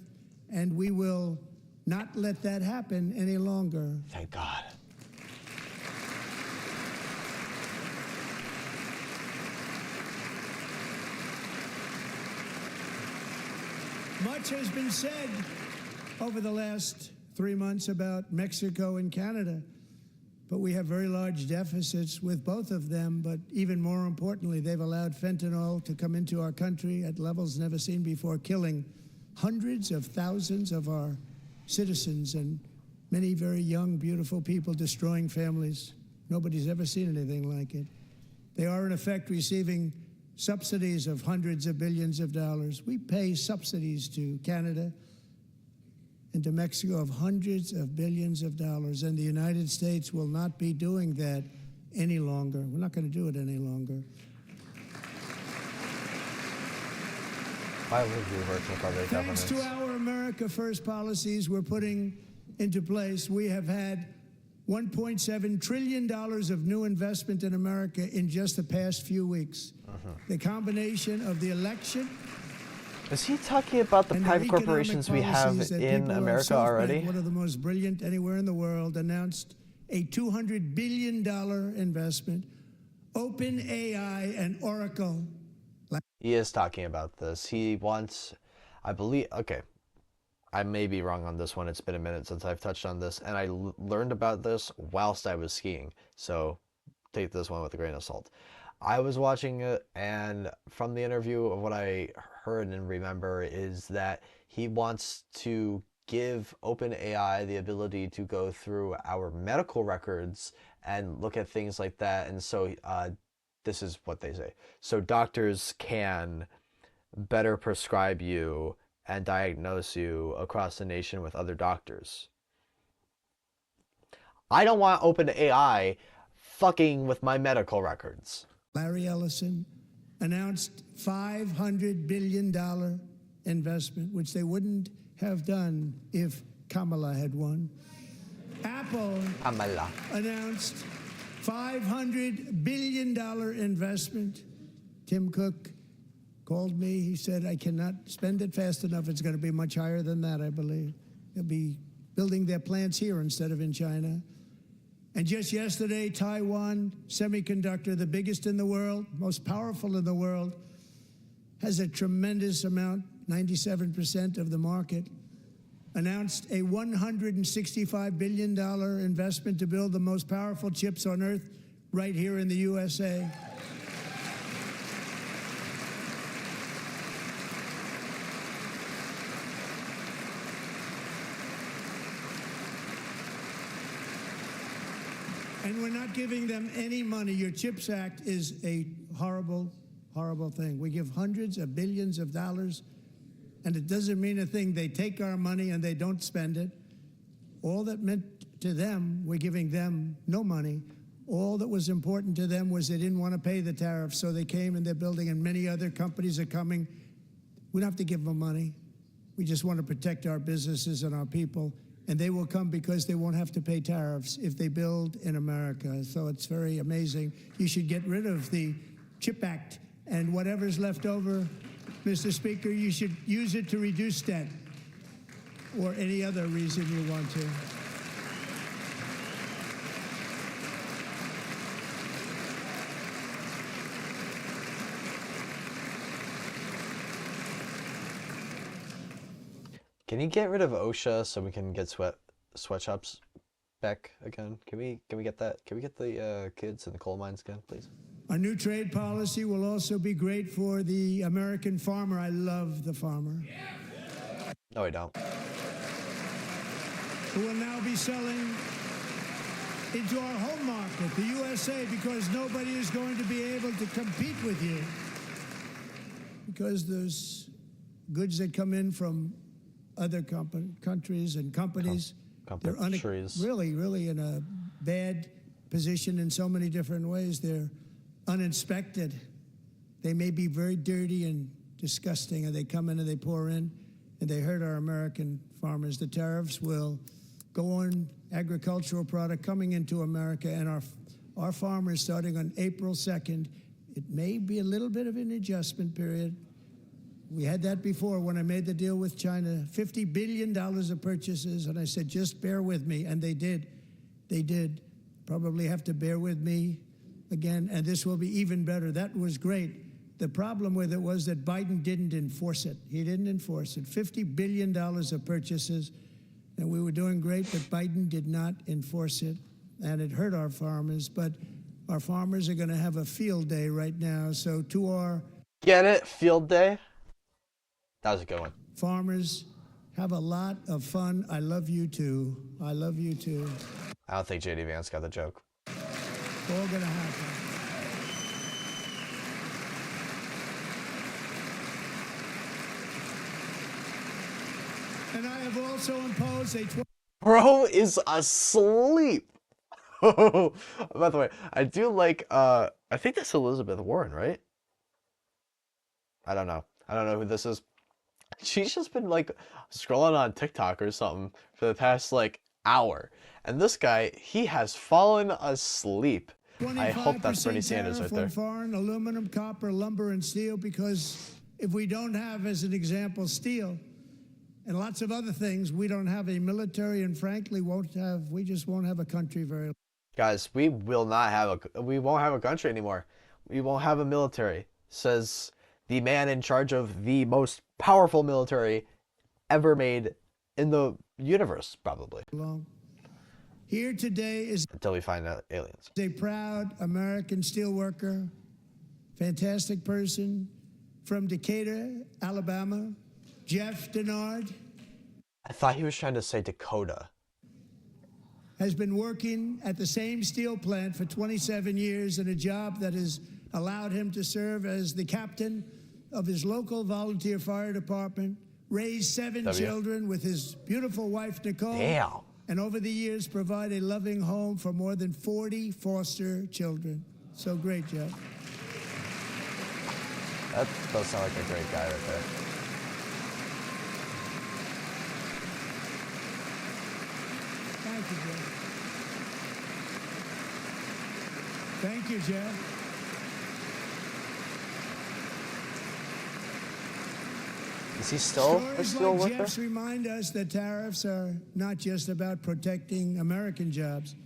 Speaker 1: and we will not let that happen any longer.
Speaker 2: Thank God.
Speaker 1: Much has been said over the last 3 months about Mexico and Canada, but we have very large deficits with both of them. But even more importantly, they've allowed fentanyl to come into our country at levels never seen before, killing hundreds of thousands of our citizens and many very young, beautiful people, destroying families. Nobody's ever seen anything like it. They are, in effect, receiving subsidies of hundreds of billions of dollars. We pay subsidies to Canada and to Mexico of hundreds of billions of dollars. And the United States will not be doing that any longer. We're not going to do it any longer.
Speaker 2: Why would we work with other
Speaker 1: Thanks
Speaker 2: governments?
Speaker 1: to our America First policies we're putting into place, we have had $1.7 trillion of new investment in America in just the past few weeks. The combination of the election.
Speaker 2: Is he talking about the private corporations we have in America already?
Speaker 1: One of the most brilliant anywhere in the world announced a $200 billion investment. OpenAI and Oracle.
Speaker 2: He is talking about this. He wants, I believe, okay, I may be wrong on this one. It's been a minute since I've touched on this, and I learned about this whilst I was skiing. So take this one with a grain of salt. I was watching it, and from the interview, of what I heard and remember is that he wants to give OpenAI the ability to go through our medical records and look at things like that. And so this is what they say. So doctors can better prescribe you and diagnose you across the nation with other doctors. I don't want OpenAI fucking with my medical records.
Speaker 1: Larry Ellison announced $500 billion investment, which they wouldn't have done if Kamala had won. Apple announced $500 billion investment. Tim Cook called me. He said, I cannot spend it fast enough. It's going to be much higher than that, I believe. They'll be building their plants here instead of in China. And just yesterday, Taiwan Semiconductor, the biggest in the world, most powerful in the world, has a tremendous amount, 97% of the market, announced a $165 billion investment to build the most powerful chips on earth right here in the USA. And we're not giving them any money. Your CHIPS Act is a horrible, horrible thing. We give hundreds of billions of dollars, and it doesn't mean a thing. They take our money and they don't spend it. All that meant to them, we're giving them no money. All that was important to them was they didn't want to pay the tariffs, so they came and they're building, and many other companies are coming. We don't have to give them money. We just want to protect our businesses and our people. And they will come because they won't have to pay tariffs if they build in America. So it's very amazing. You should get rid of the CHIP Act, and whatever's left over, Mr. Speaker, you should use it to reduce debt or any other reason you want to.
Speaker 2: Can you get rid of OSHA so we can get sweatshops back again? Can we get that? Can we get the kids in the coal mines again, please?
Speaker 1: Our new trade policy will also be great for the American farmer. I love the farmer.
Speaker 2: No, I don't.
Speaker 1: Who will now be selling into our home market, the USA, because nobody is going to be able to compete with you. Because those goods that come in from other countries and companies, they're really in a bad position in so many different ways. They're uninspected. They may be very dirty and disgusting, and they come in and they pour in, and they hurt our American farmers. The tariffs will go on agricultural product coming into America, and our farmers, starting on April 2nd, it may be a little bit of an adjustment period. We had that before when I made the deal with China, $50 billion of purchases, and I said, just bear with me, and they did. They did. Probably have to bear with me again, and this will be even better. That was great. The problem with it was that Biden didn't enforce it. He didn't enforce it. $50 billion of purchases, and we were doing great, but Biden did not enforce it, and it hurt our farmers, but our farmers are going to have a field day right now, so to our...
Speaker 2: Get it? Field day? That was a good one.
Speaker 1: Farmers, have a lot of fun. I love you too. I love you too.
Speaker 2: I don't think J.D. Vance got the joke.
Speaker 1: All gonna happen. And I have have also imposed a
Speaker 2: Bro is asleep. By the way, I do like I think that's Elizabeth Warren, right? I don't know. I don't know who this is. She's just been like scrolling on TikTok or something for the past like hour. And this guy, he has fallen asleep. I hope that's Bernie
Speaker 1: 25%
Speaker 2: Sanders right
Speaker 1: tariff
Speaker 2: there.
Speaker 1: on foreign aluminum, copper, lumber, and steel, because if we don't have, as an example, steel and lots of other things, we don't have a military, and frankly we just won't have a country very long.
Speaker 2: Guys, we won't have a country anymore. We won't have a military, says the man in charge of the most powerful military ever made in the universe, probably.
Speaker 1: Here today is
Speaker 2: Until we find out aliens.
Speaker 1: a proud American steelworker, fantastic person from Decatur, Alabama, Jeff Denard.
Speaker 2: I thought he was trying to say Dakota.
Speaker 1: Has been working at the same steel plant for 27 years in a job that has allowed him to serve as the captain of his local volunteer fire department, raised 7 children with his beautiful wife, Nicole.
Speaker 2: Damn.
Speaker 1: And over the years provide a loving home for more than 40 foster children. So great, Jeff.
Speaker 2: That does sound like a great guy right there.
Speaker 1: Thank you, Jeff. Thank you, Jeff.
Speaker 2: Is he still a
Speaker 1: Stories
Speaker 2: steel
Speaker 1: like
Speaker 2: worker?
Speaker 1: Jeff's remind us that tariffs are not just about protecting American jobs.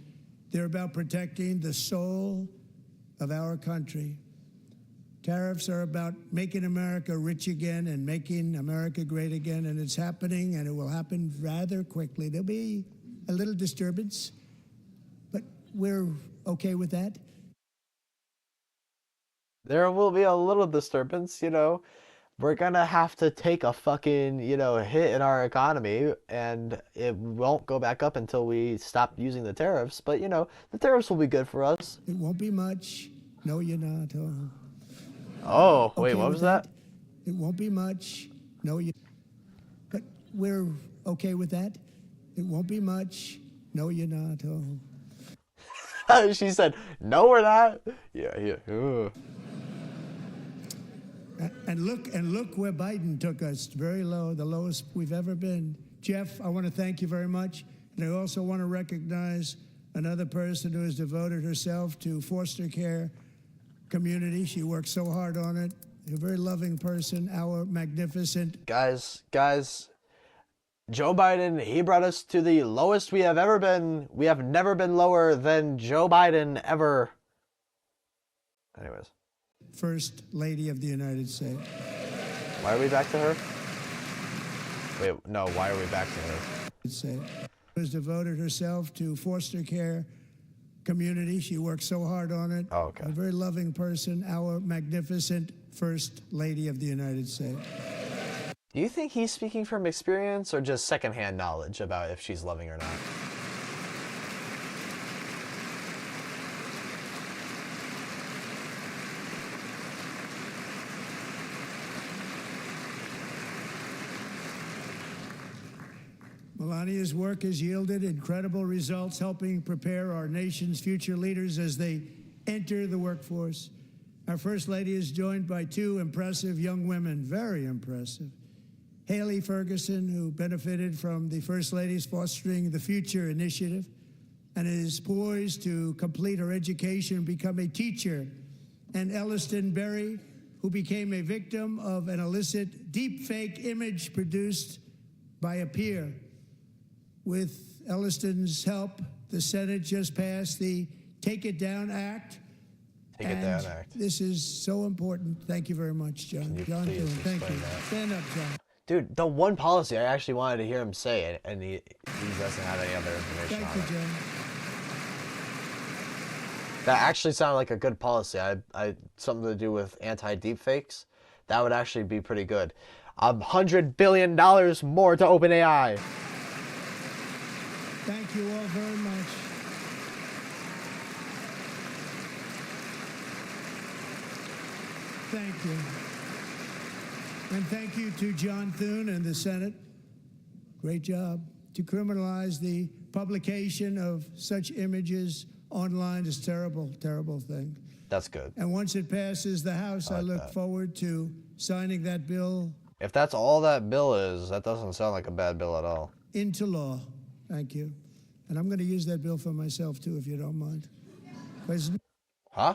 Speaker 1: They're about protecting the soul of our country. Tariffs are about making America rich again and making America great again, and it's happening, and it will happen rather quickly. There'll be a little disturbance, but we're okay with that.
Speaker 2: There will be a little disturbance, you know. We're gonna have to take a fucking, hit in our economy, and it won't go back up until we stop using the tariffs. But, the tariffs will be good for us.
Speaker 1: It won't be much. No, you're not.
Speaker 2: Oh, wait,
Speaker 1: Okay
Speaker 2: what
Speaker 1: with
Speaker 2: was that?
Speaker 1: It won't be much. No, but we're okay with that. It won't be much. No, you're not.
Speaker 2: She said, no, we're not. Yeah. Ugh.
Speaker 1: And look where Biden took us, very low, the lowest we've ever been. Jeff, I want to thank you very much. And I also want to recognize another person who has devoted herself to foster care community. She works so hard on it. A very loving person, our magnificent.
Speaker 2: Guys, Joe Biden, he brought us to the lowest we have ever been. We have never been lower than Joe Biden ever. Anyways.
Speaker 1: First Lady of the United States.
Speaker 2: Why are we back to her? Wait, no, why are we back to her?
Speaker 1: Has devoted herself to foster care community. She works so hard on it.
Speaker 2: Oh, okay.
Speaker 1: A very loving person, our magnificent First Lady of the United States.
Speaker 2: Do you think he's speaking from experience or just secondhand knowledge about if she's loving or not?
Speaker 1: Melania's work has yielded incredible results, helping prepare our nation's future leaders as they enter the workforce. Our First Lady is joined by 2 impressive young women, very impressive. Haley Ferguson, who benefited from the First Lady's Fostering the Future initiative and is poised to complete her education and become a teacher. And Elliston Berry, who became a victim of an illicit deepfake image produced by a peer. With Elliston's help, the Senate just passed the Take It Down Act.
Speaker 2: Take It Down Act.
Speaker 1: This is so important. Thank you very much, John.
Speaker 2: Can you
Speaker 1: John
Speaker 2: please
Speaker 1: Thune, thank
Speaker 2: explain
Speaker 1: you.
Speaker 2: that?
Speaker 1: Stand up, John.
Speaker 2: Dude, the one policy I actually wanted to hear him say, and he doesn't have any other information
Speaker 1: Thank
Speaker 2: on
Speaker 1: you,
Speaker 2: it.
Speaker 1: John.
Speaker 2: That actually sounded like a good policy. I something to do with anti-deepfakes. That would actually be pretty good. $100 billion more to OpenAI.
Speaker 1: Thank you all very much. Thank you. And thank you to John Thune and the Senate great job, to criminalize the publication of such images online is terrible, terrible thing.
Speaker 2: That's good.
Speaker 1: And once it passes the House, I look forward to signing that bill.
Speaker 2: If that's all that bill is, that doesn't sound like a bad bill at all.
Speaker 1: Into law. Thank you. And I'm going to use that bill for myself, too, if you don't mind. Because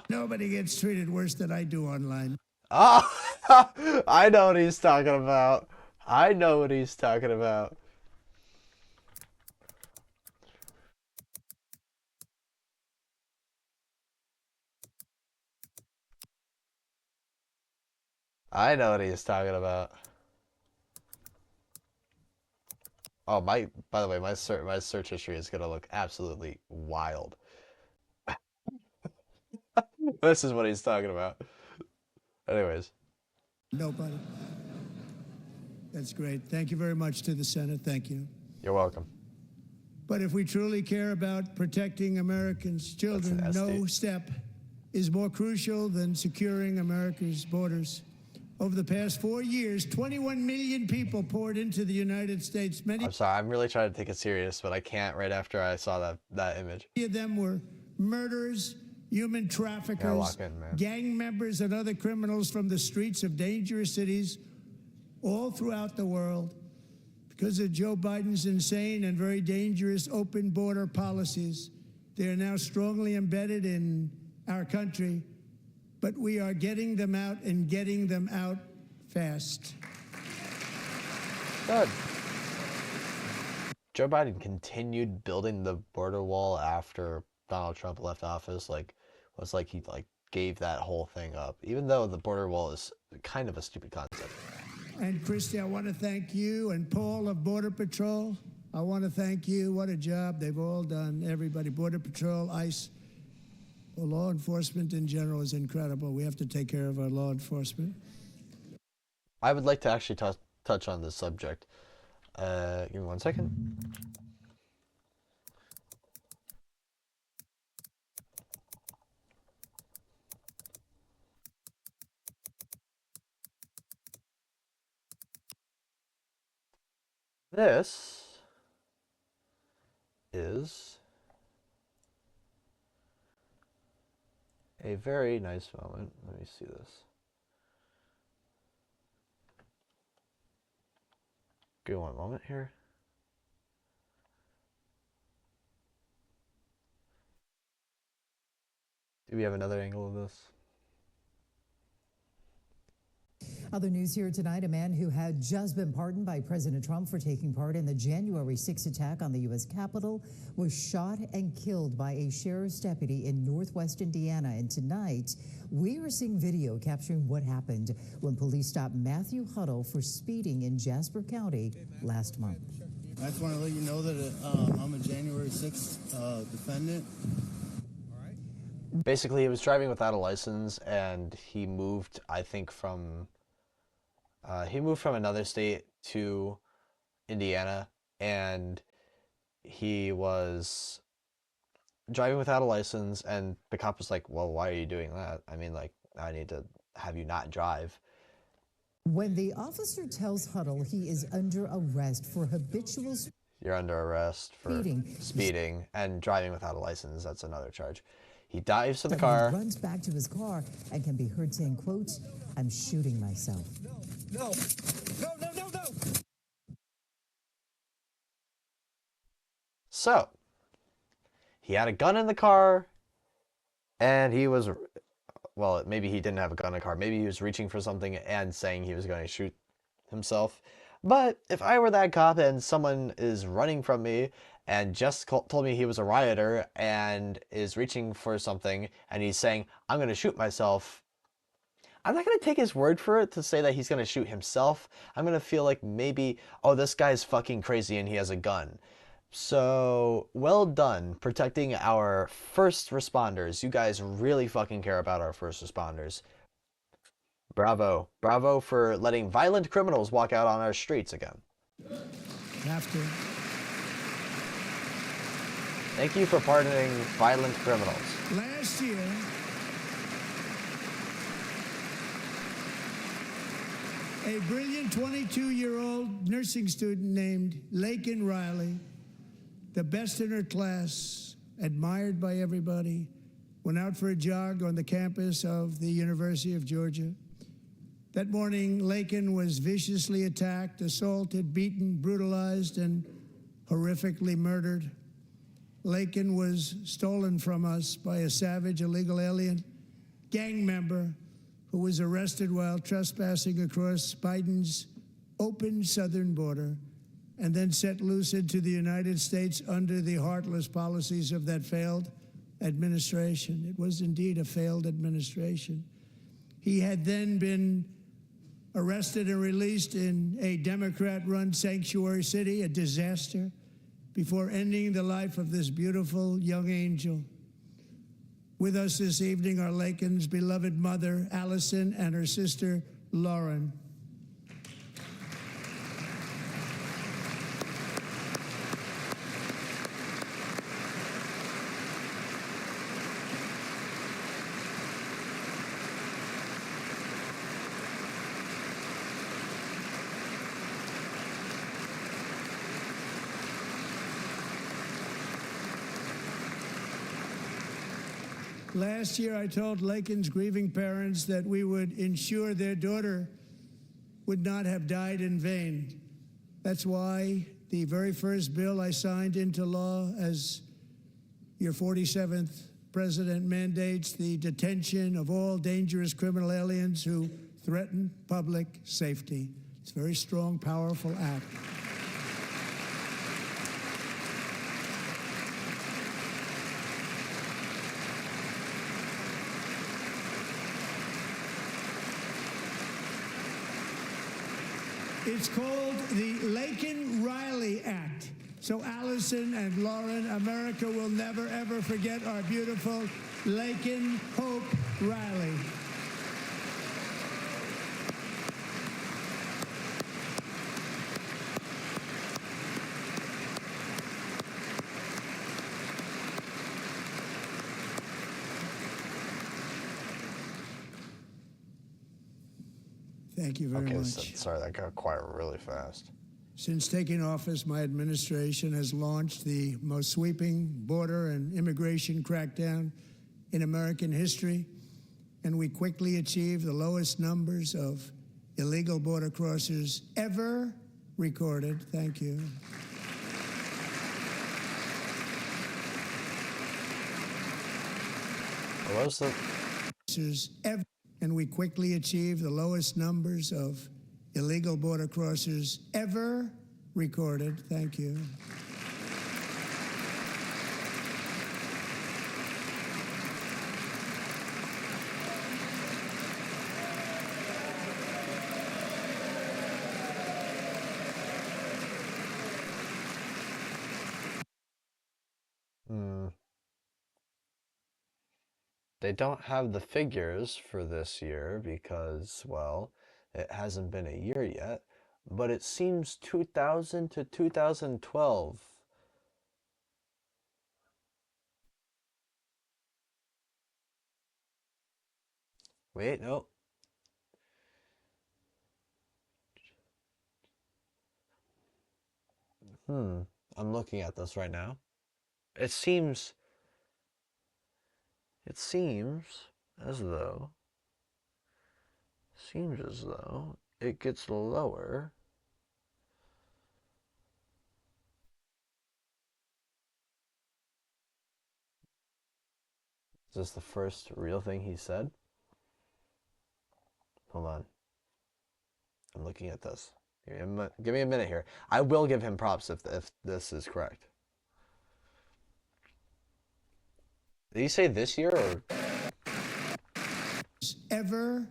Speaker 1: nobody gets treated worse than I do online.
Speaker 2: Ah, I know what he's talking about. I know what he's talking about. I know what he's talking about. Oh, by the way, my search history is gonna look absolutely wild. This is what he's talking about. Anyways.
Speaker 1: Nobody. That's great. Thank you very much to the Senate. Thank you.
Speaker 2: You're welcome.
Speaker 1: But if we truly care about protecting Americans' children, no step is more crucial than securing America's borders. Over the past 4 years, 21 million people poured into the United States. Many
Speaker 2: I'm sorry, I'm really trying to take it serious, but I can't right after I saw that image.
Speaker 1: Many of them were murderers, human traffickers, gang members, and other criminals from the streets of dangerous cities all throughout the world. Because of Joe Biden's insane and very dangerous open border policies, they are now strongly embedded in our country. But we are getting them out and getting them out fast.
Speaker 2: Good. Joe Biden continued building the border wall after Donald Trump left office. Was like he gave that whole thing up, even though the border wall is kind of a stupid concept.
Speaker 1: And Christy, I want to thank you and Paul of Border Patrol. I want to thank you. What a job they've all done. Everybody, Border Patrol, ICE. Well, law enforcement in general is incredible. We have to take care of our law enforcement.
Speaker 2: I would like to actually touch on this subject. Give me 1 second. This is a very nice moment. Let me see this. Give me 1 moment here. Do we have another angle of this?
Speaker 4: Other news here tonight, a man who had just been pardoned by President Trump for taking part in the January 6th attack on the U.S. Capitol was shot and killed by a sheriff's deputy in northwest Indiana. And tonight, we are seeing video capturing what happened when police stopped Matthew Huddle for speeding in Jasper County last month.
Speaker 5: I just want to let you know that I'm a January 6th defendant.
Speaker 2: Basically, he was driving without a license, and he moved, I think, from another state to Indiana, and he was driving without a license, and the cop was like, well, why are you doing that? I mean, like, I need to have you not drive.
Speaker 4: When the officer tells Huddle he is under arrest for habitual
Speaker 2: You're under arrest for speeding and driving without a license. That's another charge. He dives to the car.
Speaker 4: He runs back to his car and can be heard saying, quote, "I'm shooting myself." No.
Speaker 2: So, he had a gun in the car, and he was, well, maybe he didn't have a gun in the car. Maybe he was reaching for something and saying he was going to shoot himself. But if I were that cop and someone is running from me and just told me he was a rioter and is reaching for something and he's saying, I'm going to shoot myself, I'm not going to take his word for it to say that he's going to shoot himself. I'm going to feel like maybe, oh, this guy's fucking crazy and he has a gun. So, well done protecting our first responders. You guys really fucking care about our first responders. Bravo. Bravo for letting violent criminals walk out on our streets again.
Speaker 1: Have to.
Speaker 2: Thank you for pardoning violent criminals.
Speaker 1: Last year, A brilliant 22-year-old nursing student named Laken Riley, the best in her class, admired by everybody, went out for a jog on the campus of the University of Georgia. That morning, Laken was viciously attacked, assaulted, beaten, brutalized, and horrifically murdered. Laken was stolen from us by a savage illegal alien gang member who was arrested while trespassing across Biden's open southern border and then set loose into the United States under the heartless policies of that failed administration. It was indeed a failed administration. He had then been arrested and released in a Democrat-run sanctuary city, a disaster, before ending the life of this beautiful young angel. With us this evening are Laken's beloved mother, Allison, and her sister, Lauren. Last year, I told Laken's grieving parents that we would ensure their daughter would not have died in vain. That's why the very first bill I signed into law as your 47th president mandates the detention of all dangerous criminal aliens who threaten public safety. It's a very strong, powerful act. It's called the Laken-Riley Act. So Allison and Lauren, America will never, ever forget our beautiful Laken Hope Riley. Thank you very much.
Speaker 2: Sorry, that got quiet really fast.
Speaker 1: Since taking office, my administration has launched the most sweeping border and immigration crackdown in American history, and we quickly achieved the lowest numbers of illegal border crossers ever recorded. Thank you.
Speaker 2: What was the...
Speaker 1: And we quickly achieved the lowest numbers of illegal border crossers ever recorded. Thank you.
Speaker 2: They don't have the figures for this year because, well, it hasn't been a year yet, but it seems 2000 to 2012. Wait, no. I'm looking at this right now. It seems as though it gets lower. Is this the first real thing he said? Hold on. I'm looking at this. Give me a minute here. I will give him props if this is correct. Did he say this year or?
Speaker 1: Ever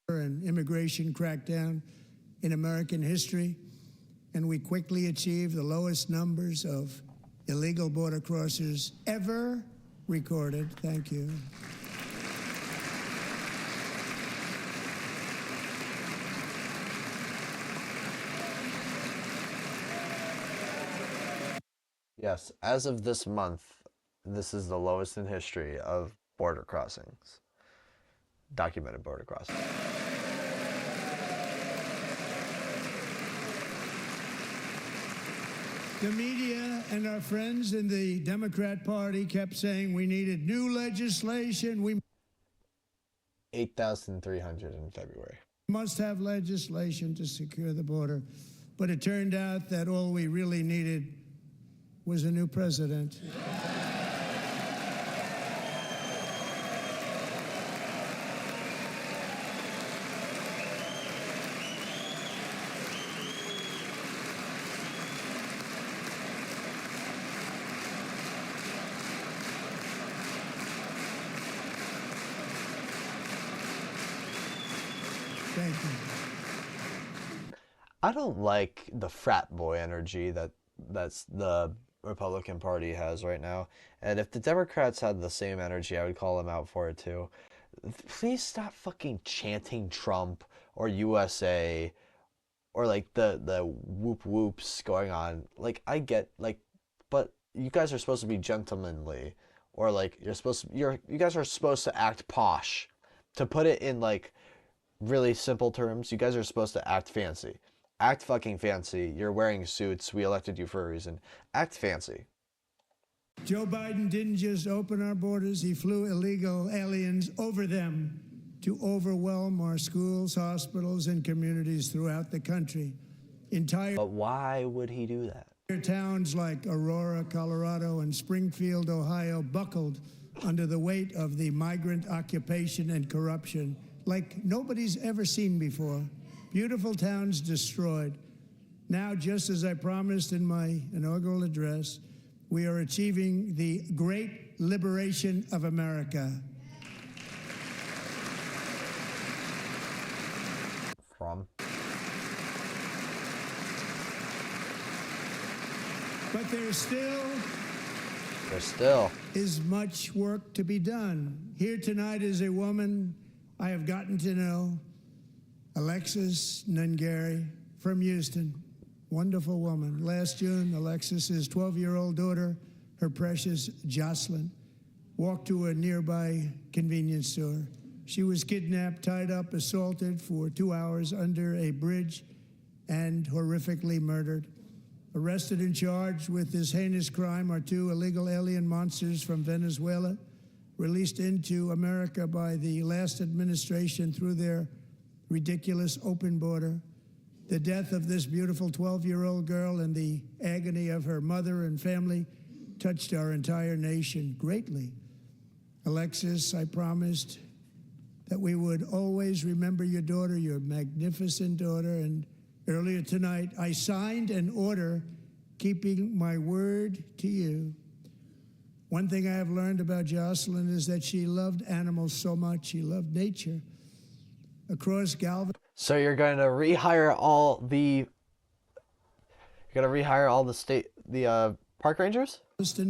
Speaker 1: an immigration crackdown in American history, and we quickly achieved the lowest numbers of illegal border crossers ever recorded. Thank you.
Speaker 2: Yes, as of this month, this is the lowest in history of border crossings, documented border crossings.
Speaker 1: The media and our friends in the Democrat Party kept saying we needed new legislation. We
Speaker 2: 8,300 in February.
Speaker 1: must have legislation to secure the border. But it turned out that all we really needed was a new president. Thank you.
Speaker 2: I don't like the frat boy energy that's the Republican Party has right now. And if the Democrats had the same energy, I would call them out for it too. Please stop fucking chanting Trump or USA or like the whoop whoops going on. Like I get like, but you guys are supposed to be gentlemanly, or like you guys are supposed to act posh. To put it in like really simple terms, you guys are supposed to act fancy. Act fucking fancy. You're wearing suits. We elected you for a reason. Act fancy.
Speaker 1: Joe Biden didn't just open our borders, he flew illegal aliens over them to overwhelm our schools, hospitals, and communities throughout the country. Entire
Speaker 2: But why would he do that?
Speaker 1: towns like Aurora, Colorado, and Springfield, Ohio, buckled under the weight of the migrant occupation and corruption like nobody's ever seen before. Beautiful towns destroyed. Now, just as I promised in my inaugural address, we are achieving the great liberation of America.
Speaker 2: From?
Speaker 1: But there still is much work to be done. Here tonight is a woman I have gotten to know, Alexis Nungari from Houston. Wonderful woman. Last June, Alexis's 12-year-old daughter, her precious Jocelyn, walked to a nearby convenience store. She was kidnapped, tied up, assaulted for 2 hours under a bridge, and horrifically murdered. Arrested and charged with this heinous crime are 2 illegal alien monsters from Venezuela, released into America by the last administration through their ridiculous open border. The death of this beautiful 12-year-old girl and the agony of her mother and family touched our entire nation greatly. Alexis, I promised that we would always remember your daughter, your magnificent daughter, and earlier tonight I signed an order keeping my word to you. One thing I have learned about Jocelyn is that she loved animals so much. She loved nature. Across Galveston.
Speaker 2: So you're going to rehire all the park rangers?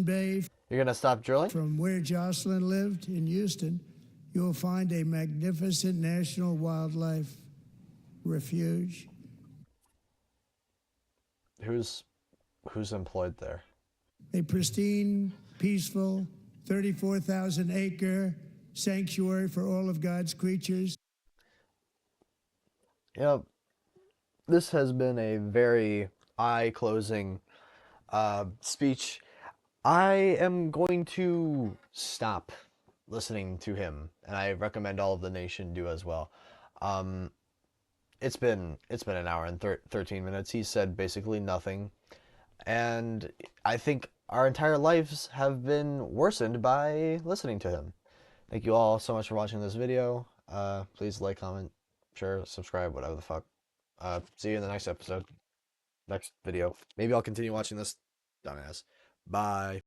Speaker 1: Bay.
Speaker 2: You're going to stop drilling?
Speaker 1: From where Jocelyn lived in Houston, you'll find a magnificent national wildlife refuge.
Speaker 2: Who's employed there?
Speaker 1: A pristine, peaceful, 34,000-acre sanctuary for all of God's creatures.
Speaker 2: Yeah, this has been a very eye-closing speech. I am going to stop listening to him, and I recommend all of the nation do as well. It's been an hour and 13 minutes. He said basically nothing, and I think our entire lives have been worsened by listening to him. Thank you all so much for watching this video. Please like, comment, share, subscribe, whatever the fuck. See you in the next episode, next video. Maybe I'll continue watching this dumbass. Bye.